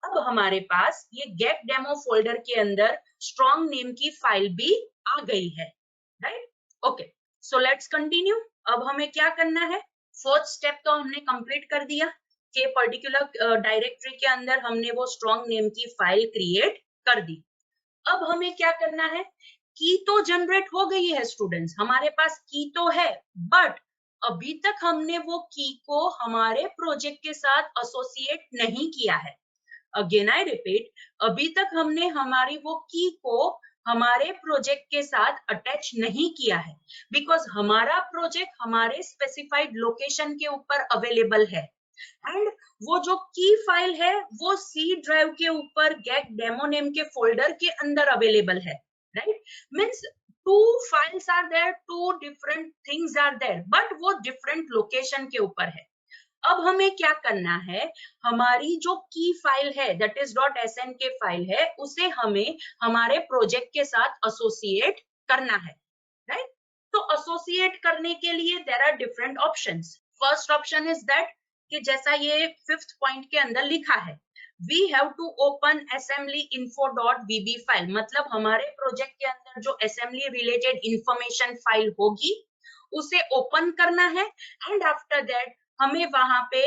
अब हमारे पास ये get demo folder के अंदर strong name की फाइल भी आ गई है, right? Okay, so let's continue. अब हमें क्या करना है, फोर्थ स्टेप तो हमने कंप्लीट कर दिया कि पर्टिकुलर डायरेक्टरी के अंदर हमने वो स्ट्रॉन्ग नेम की फाइल क्रिएट कर दी। अब हमें क्या करना है, की तो जनरेट हो गई है स्टूडेंट्स, हमारे पास की तो है, बट अभी तक हमने वो की को हमारे प्रोजेक्ट के साथ एसोसिएट नहीं किया है। अगेन आई रिपीट, अभी तक हमने हमारी वो की को हमारे प्रोजेक्ट के साथ अटैच नहीं किया है, बिकॉज हमारा प्रोजेक्ट हमारे स्पेसिफाइड लोकेशन के ऊपर अवेलेबल है, एंड वो जो की फाइल है वो सी ड्राइव के ऊपर गेट डेमो नेम के फोल्डर के अंदर अवेलेबल है, right. Means two files are there, two different things are there, but वो डिफरेंट लोकेशन के ऊपर है। अब हमें क्या करना है, हमारी जो की फाइल है दैट इज .snk फाइल है, उसे हमें हमारे प्रोजेक्ट के साथ एसोसिएट करना है, राइट। तो एसोसिएट करने के लिए there are different options. First option is that कि जैसा ये फिफ्थ पॉइंट के अंदर लिखा है, we have to open assembly info.vb file, मतलब हमारे प्रोजेक्ट के अंदर जो असेंबली रिलेटेड इंफॉर्मेशन फाइल होगी उसे ओपन करना है, एंड आफ्टर दैट हमें वहां पे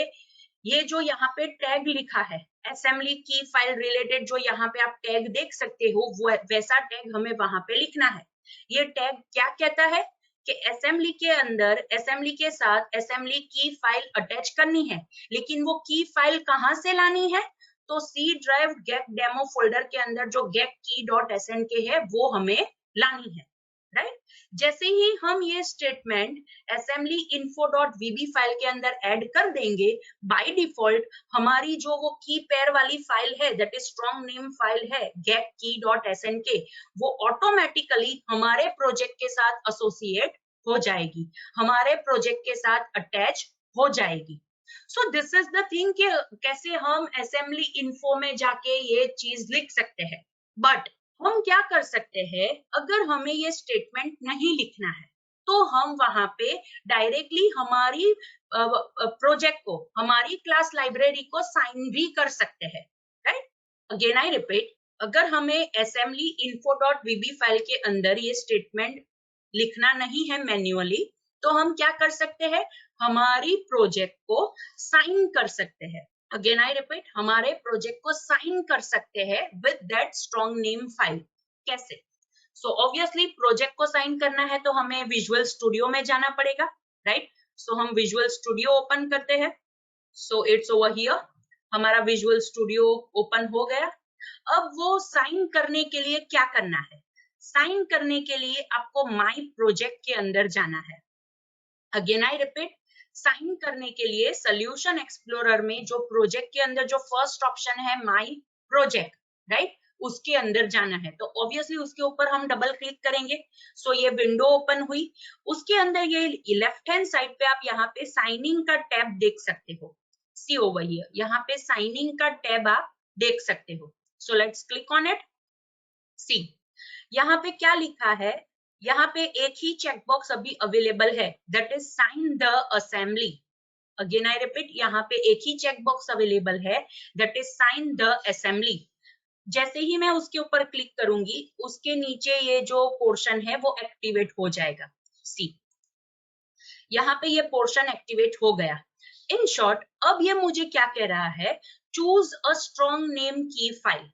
ये जो यहाँ पे टैग लिखा है असेंबली की फाइल रिलेटेड, जो यहाँ पे आप टैग देख सकते हो वो वैसा टैग हमें वहां पे लिखना है। ये टैग क्या कहता है कि असेंबली के अंदर असेंबली के साथ असेंबली की फाइल अटैच करनी है, लेकिन वो की फाइल कहाँ से लानी है, तो C drive get demo folder के अंदर जो गेट की डॉट एसएन के है वो हमें लानी है, राइट। जैसे ही हम ये स्टेटमेंट assembly info.vb फाइल के अंदर ऐड कर देंगे, बाय डिफॉल्ट हमारी जो वो की पेयर वाली फाइल है, that is strong name file है getkey.snk, वो ऑटोमेटिकली हमारे प्रोजेक्ट के साथ एसोसिएट हो जाएगी, हमारे प्रोजेक्ट के साथ अटैच हो जाएगी। सो दिस इज द थिंग कि कैसे हम असेंबली इन्फो में जाके ये चीज लिख सकते हैं। बट हम क्या कर सकते हैं, अगर हमें ये स्टेटमेंट नहीं लिखना है तो हम वहां पे डायरेक्टली हमारी प्रोजेक्ट को, हमारी क्लास लाइब्रेरी को साइन भी कर सकते हैं, राइट। अगेन आई रिपीट, अगर हमें assembly info.vb फाइल के अंदर ये स्टेटमेंट लिखना नहीं है मैन्युअली, तो हम क्या कर सकते हैं, हमारी प्रोजेक्ट को साइन कर सकते हैं। अगेन आई रिपीट, हमारे प्रोजेक्ट को साइन कर सकते हैं with that strong name file. कैसे? सो ऑब्वियसली प्रोजेक्ट को साइन करना है तो हमें विजुअल स्टूडियो में जाना पड़ेगा, राइट। सो हम विजुअल स्टूडियो ओपन करते हैं। सो इट्स ओवर हियर, हमारा विजुअल स्टूडियो ओपन हो गया। अब वो साइन करने के लिए क्या करना है, साइन करने के लिए आपको माई प्रोजेक्ट के अंदर जाना है। अगेन आई रिपीट, साइन करने के लिए सोल्यूशन एक्सप्लोरर में जो प्रोजेक्ट के अंदर जो फर्स्ट ऑप्शन है माई प्रोजेक्ट, राइट, उसके अंदर जाना है। तो ऑब्वियसली उसके ऊपर हम डबल क्लिक करेंगे। सो ये विंडो ओपन हुई, उसके अंदर ये लेफ्ट हैंड साइड पे आप यहाँ पे साइनिंग का टैब देख सकते हो। सी ओवर हियर, यहाँ पे साइनिंग का टैब आप देख सकते हो। So let's click on it. See, यहाँ पे क्या लिखा है, यहाँ पे एक ही चेकबॉक्स अभी अवेलेबल है, that is sign the assembly. Again I repeat, यहाँ पे एक ही चेकबॉक्स अवेलेबल है, that is sign the assembly. जैसे ही मैं उसके ऊपर क्लिक करूंगी, उसके नीचे ये जो पोर्शन है वो एक्टिवेट हो जाएगा। सी, यहाँ पे ये पोर्शन एक्टिवेट हो गया। इन शॉर्ट, अब ये मुझे क्या कह रहा है, चूज अ स्ट्रॉन्ग नेम की फाइल।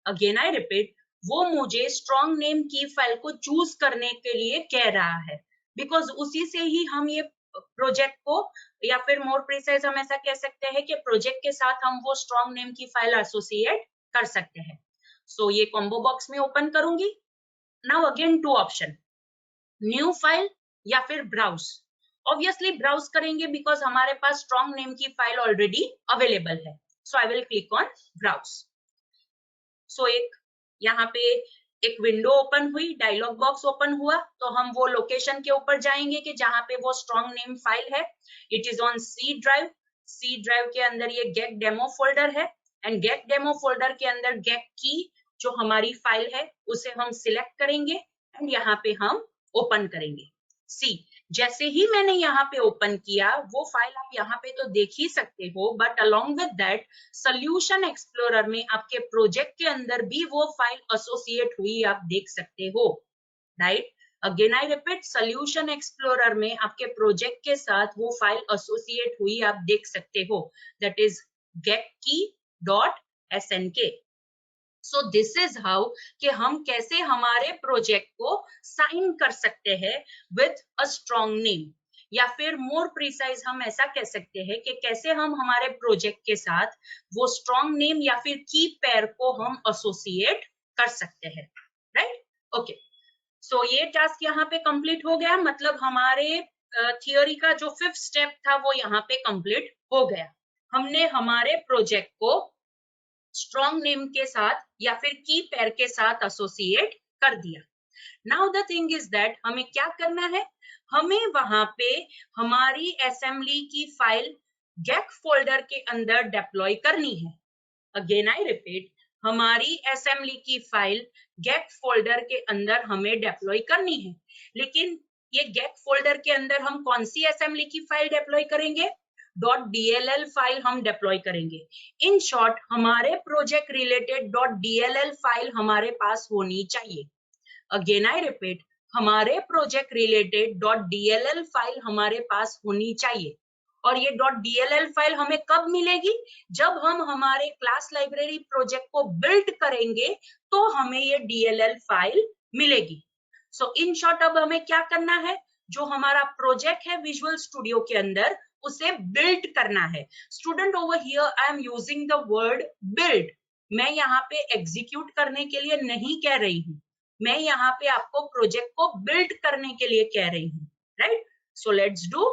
अगेन आई रिपीट, वो मुझे स्ट्रॉन्ग नेम की फाइल को चूज करने के लिए कह रहा है, बिकॉज उसी से ही हम ये प्रोजेक्ट को, या फिर मोर प्रिसाइज हम ऐसा कह सकते हैं कि प्रोजेक्ट के साथ हम वो स्ट्रॉन्ग नेम की फाइल एसोसिएट कर सकते हैं। सो ये कॉम्बो बॉक्स में ओपन करूंगी। Now again two option, new file या फिर ब्राउज। ऑब्वियसली ब्राउज करेंगे बिकॉज हमारे पास स्ट्रॉन्ग नेम की फाइल ऑलरेडी अवेलेबल है। So I will click on browse. So एक यहाँ पे एक विंडो ओपन हुई, डायलॉग बॉक्स ओपन हुआ, तो हम वो लोकेशन के ऊपर जाएंगे कि जहां पे वो स्ट्रॉन्ग नेम फाइल है। It is on C drive. C drive के अंदर ये गेट डेमो फोल्डर है, एंड गेट डेमो फोल्डर के अंदर गेट की जो हमारी फाइल है उसे हम सिलेक्ट करेंगे एंड यहाँ पे हम ओपन करेंगे। सी, जैसे ही मैंने यहाँ पे ओपन किया, वो फाइल आप यहाँ पे तो देख ही सकते हो, but along with that solution explorer में आपके प्रोजेक्ट के अंदर भी वो फाइल एसोसिएट हुई आप देख सकते हो, right. Again I repeat, solution explorer में आपके प्रोजेक्ट के साथ वो फाइल एसोसिएट हुई आप देख सकते हो, that is getkey.snk। So this is how कि हम कैसे हमारे प्रोजेक्ट को साइन कर सकते हैं विद अ स्ट्रॉन्ग नेम, या फिर मोर प्रिसाइज हम ऐसा कह सकते हैं कि कैसे हम हमारे प्रोजेक्ट के साथ वो स्ट्रॉन्ग नेम या फिर की पेयर को हम एसोसिएट कर सकते हैं, राइट। ओके, सो ये टास्क यहाँ पे कंप्लीट हो गया, मतलब हमारे थियोरी का जो 5th स्टेप था वो यहाँ पे कंप्लीट हो गया। हमने हमारे प्रोजेक्ट को स्ट्रॉन्ग नेम के साथ या फिर की पेयर के साथ एसोसिएट कर दिया। Now the thing is that हमें क्या करना है, हमें वहां पे हमारी असेंबली की फाइल गेट फोल्डर के अंदर डिप्लॉय करनी है। अगेन आई रिपीट, हमारी असेंबली की फाइल गेट फोल्डर के अंदर हमें डिप्लॉय करनी है, लेकिन ये गेट फोल्डर के अंदर हम कौन सी असेंबली की फाइल डिप्लॉय करेंगे, .dll फाइल हम डिप्लॉय करेंगे। इन शॉर्ट, हमारे प्रोजेक्ट रिलेटेड .dll फाइल हमारे पास होनी चाहिए। अगेन आई रिपीट, हमारे प्रोजेक्ट रिलेटेड .dll फाइल हमारे पास होनी चाहिए। और ये .dll फाइल हमें कब मिलेगी, जब हम हमारे क्लास लाइब्रेरी प्रोजेक्ट को बिल्ड करेंगे तो हमें ये DLL फाइल मिलेगी। सो इन शॉर्ट, अब हमें क्या करना है, जो हमारा प्रोजेक्ट है विजुअल स्टूडियो के अंदर उसे बिल्ड करना है। Student, over here I am using the word build. मैं यहाँ पे एग्जीक्यूट करने के लिए नहीं कह रही हूँ, मैं यहाँ पे आपको प्रोजेक्ट को बिल्ड करने के लिए कह रही हूँ, right? So let's do,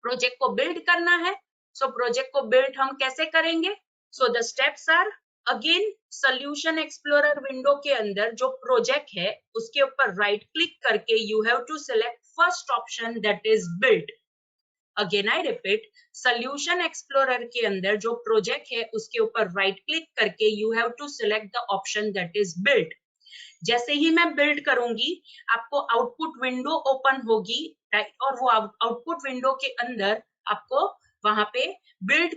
project को बिल्ड करना है। सो प्रोजेक्ट को बिल्ड हम कैसे करेंगे? So the steps are, again solution explorer window के अंदर जो प्रोजेक्ट है उसके ऊपर राइट क्लिक करके you have to select first option that is build. Again I repeat, solution explorer के अंदर जो प्रोजेक्ट है उसके ऊपर राइट क्लिक करके you have to select the option that is build. जैसे ही मैं बिल्ड करूंगी आपको आउटपुट विंडो ओपन होगी, राइट? और वो आउटपुट विंडो के अंदर आपको वहां पे बिल्ड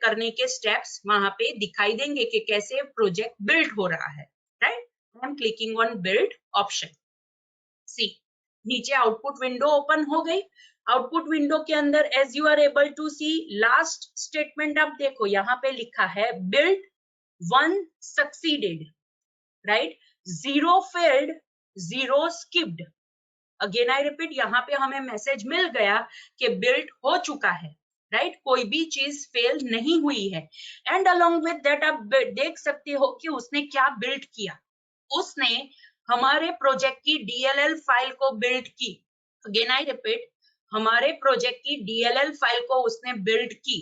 करने के स्टेप्स वहां पे दिखाई देंगे कि कैसे प्रोजेक्ट बिल्ड हो रहा है, right? I am clicking on build option. See, नीचे आउटपुट विंडो ओपन हो गई। आउटपुट विंडो के अंदर as you are able to see last statement आप देखो, यहाँ पे लिखा है build 1 succeeded, right? 0 failed, 0 skipped. Again I repeat, यहाँ पे हमें मैसेज मिल गया कि बिल्ड हो चुका है, राइट? कोई भी चीज फेल नहीं हुई है। एंड अलोंग विद दैट आप देख सकते हो कि उसने क्या बिल्ड किया। उसने हमारे प्रोजेक्ट की डीएलएल फाइल को बिल्ड की। अगेन आई रिपीट, हमारे प्रोजेक्ट की डीएलएल फाइल को उसने बिल्ड की,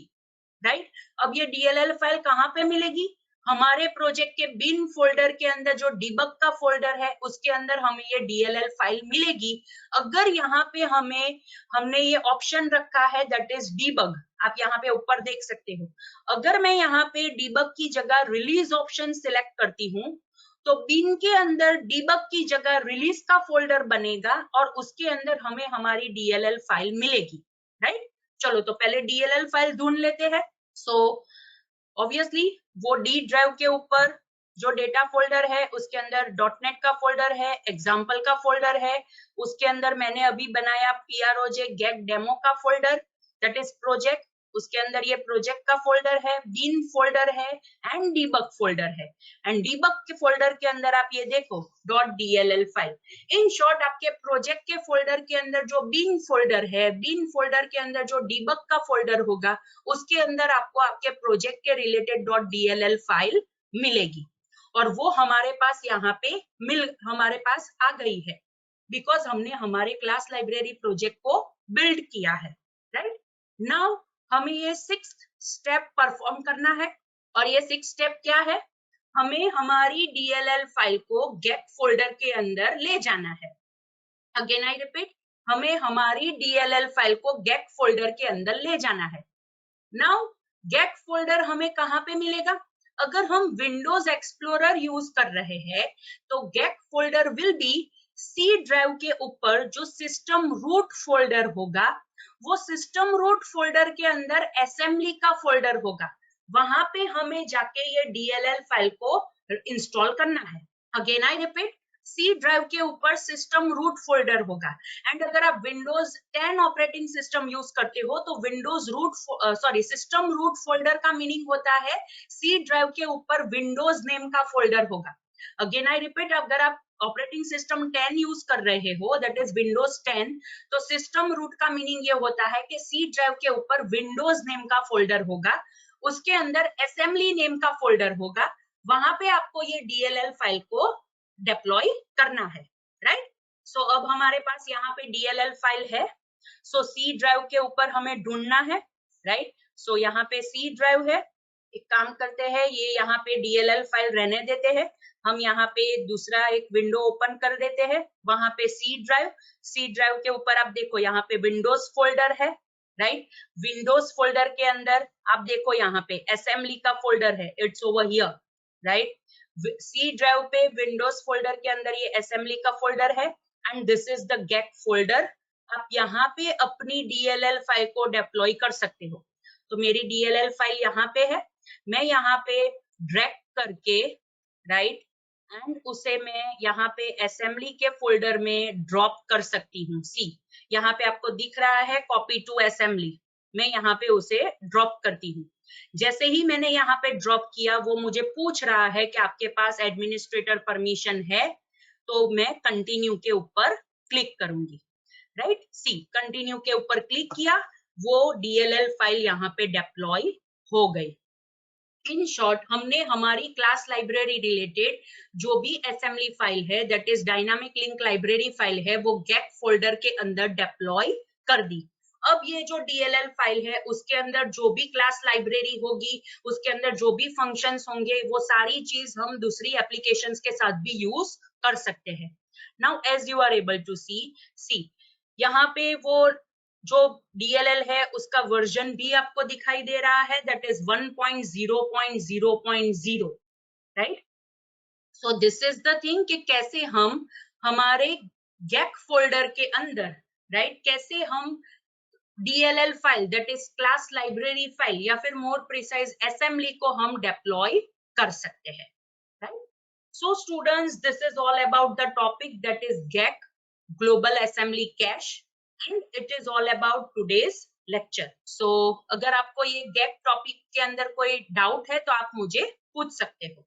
राइट? अब ये डीएलएल फाइल कहाँ पे मिलेगी? हमारे प्रोजेक्ट के बिन फोल्डर के अंदर जो डिबग का फोल्डर है उसके अंदर हमें ये डीएलएल फाइल मिलेगी। अगर यहाँ पे हमने ये ऑप्शन रखा है दैट इज डिबग, आप यहाँ पे ऊपर देख सकते हो। अगर मैं यहाँ पे डिबग की जगह रिलीज ऑप्शन सिलेक्ट करती हूँ तो बिन के अंदर डिबग की जगह रिलीज का फोल्डर बनेगा और उसके अंदर हमें हमारी डीएलएल फाइल मिलेगी, राइट? चलो तो पहले डीएलएल फाइल ढूंढ लेते हैं। सो ऑब्वियसली वो डी ड्राइव के ऊपर जो डेटा फोल्डर है उसके अंदर डॉटनेट का फोल्डर है, एग्जाम्पल का फोल्डर है, उसके अंदर मैंने अभी बनाया PROJ गेट डेमो का फोल्डर दैट इज प्रोजेक्ट, उसके अंदर ये प्रोजेक्ट का फोल्डर है, बीन फोल्डर है एंड डीबग फोल्डर है। एंड डीबग के फोल्डर के अंदर आप ये देखो .dll फाइल। इन शॉर्ट आपके प्रोजेक्ट के फोल्डर के अंदर जो बीन फोल्डर है, बीन फोल्डर के अंदर जो डीबग का फोल्डर होगा उसके अंदर आपको आपके प्रोजेक्ट के रिलेटेड .dll फाइल मिलेगी। और वो हमारे पास यहाँ पे हमारे पास आ गई है बिकॉज हमने हमारे क्लास लाइब्रेरी प्रोजेक्ट को बिल्ड किया है, राइट? नाउ हमें ये 6th स्टेप परफॉर्म करना है। और ये 6th स्टेप क्या है? हमें हमारी डीएलएल फाइल को गेट फोल्डर के अंदर ले जाना है। अगेन आई रिपीट, हमें हमारी डीएलएल फाइल को गेट फोल्डर के अंदर ले जाना है। नाउ गेट फोल्डर हमें कहाँ पे मिलेगा? अगर हम विंडोज एक्सप्लोरर यूज कर रहे हैं तो get folder will be C drive के ऊपर जो सिस्टम रूट फोल्डर होगा, वो सिस्टम रूट फोल्डर के अंदर असेंबली का फोल्डर होगा। वहां पे हमें जाके ये डीएलएल फाइल को इंस्टॉल करना है। Again I repeat, C drive के ऊपर सिस्टम रूट फोल्डर होगा। एंड अगर आप विंडोज 10 ऑपरेटिंग सिस्टम यूज करते हो तो विंडोज सिस्टम रूट फोल्डर का मीनिंग होता है सी ड्राइव के ऊपर विंडोज नेम का फोल्डर होगा। अगेन आई रिपीट, अगर आप ऑपरेटिंग सिस्टम 10 यूज कर रहे हो दैट इज विंडोज 10, तो सिस्टम रूट का मीनिंग ये होता है कि सी ड्राइव के ऊपर विंडोज नेम का फोल्डर होगा, उसके अंदर असेंबली नेम का फोल्डर होगा, वहां पे आपको ये डीएलएल फाइल को डिप्लॉय करना है, राइट? सो अब हमारे पास यहाँ पे डीएलएल फाइल है। सो सी ड्राइव के ऊपर हमें ढूंढना है, राइट? सो यहाँ पे सी ड्राइव है। एक काम करते हैं, ये यहाँ पे डीएलएल फाइल रहने देते हैं, हम यहाँ पे दूसरा एक विंडो ओपन कर देते हैं, वहां पे सी ड्राइव के ऊपर आप देखो यहाँ पे विंडोज फोल्डर है, राइट? विंडोज फोल्डर के अंदर आप देखो यहाँ पे असेंबली का फोल्डर है, it's over here, right? C drive पे विंडोज फोल्डर के अंदर ये असेंबली का फोल्डर है and this is the get folder. आप यहाँ पे अपनी डीएलएल फाइल को डिप्लॉय कर सकते हो। तो मेरी डीएलएल फाइल यहाँ पे है, मैं यहाँ पे ड्रैग करके, राइट, एंड उसे मैं यहाँ पे असेंबली के फोल्डर में ड्रॉप कर सकती हूँ। सी, यहाँ पे आपको दिख रहा है कॉपी टू असेंबली, मैं यहाँ पे उसे ड्रॉप करती हूँ। जैसे ही मैंने यहाँ पे ड्रॉप किया वो मुझे पूछ रहा है कि आपके पास एडमिनिस्ट्रेटर परमिशन है, तो मैं कंटिन्यू के ऊपर क्लिक करूंगी, राइट? सी, कंटिन्यू के ऊपर क्लिक किया, वो डीएलएल फाइल यहाँ पे डिप्लॉय हो गई। इन शॉर्ट हमने हमारी क्लास लाइब्रेरी रिलेटेड जो भी असेंबली फाइल है, that is dynamic link library file है, वो गेक फोल्डर के अंदर डिप्लॉय कर दी। अब ये जो DLL फाइल है उसके अंदर जो भी क्लास लाइब्रेरी होगी, उसके अंदर जो भी फंक्शंस होंगे, वो सारी चीज हम दूसरी एप्लीकेशंस के साथ भी यूज कर सकते हैं। Now as you are able to see यहाँ पे वो जो DLL है उसका वर्जन भी आपको दिखाई दे रहा है, that is 1.0.0.0, right. So this is the thing कि कैसे हम हमारे गेक फोल्डर के अंदर, राइट, कैसे हम DLL file, that is class library file, या फिर मोर प्रिसाइज असेंबली को हम डिप्लॉय कर सकते हैं, right. So students, this is all about the topic, that is GAC, Global Assembly Cache, and it is all about today's lecture. So अगर आपको ये GAC टॉपिक के अंदर कोई डाउट है तो आप मुझे पूछ सकते हो।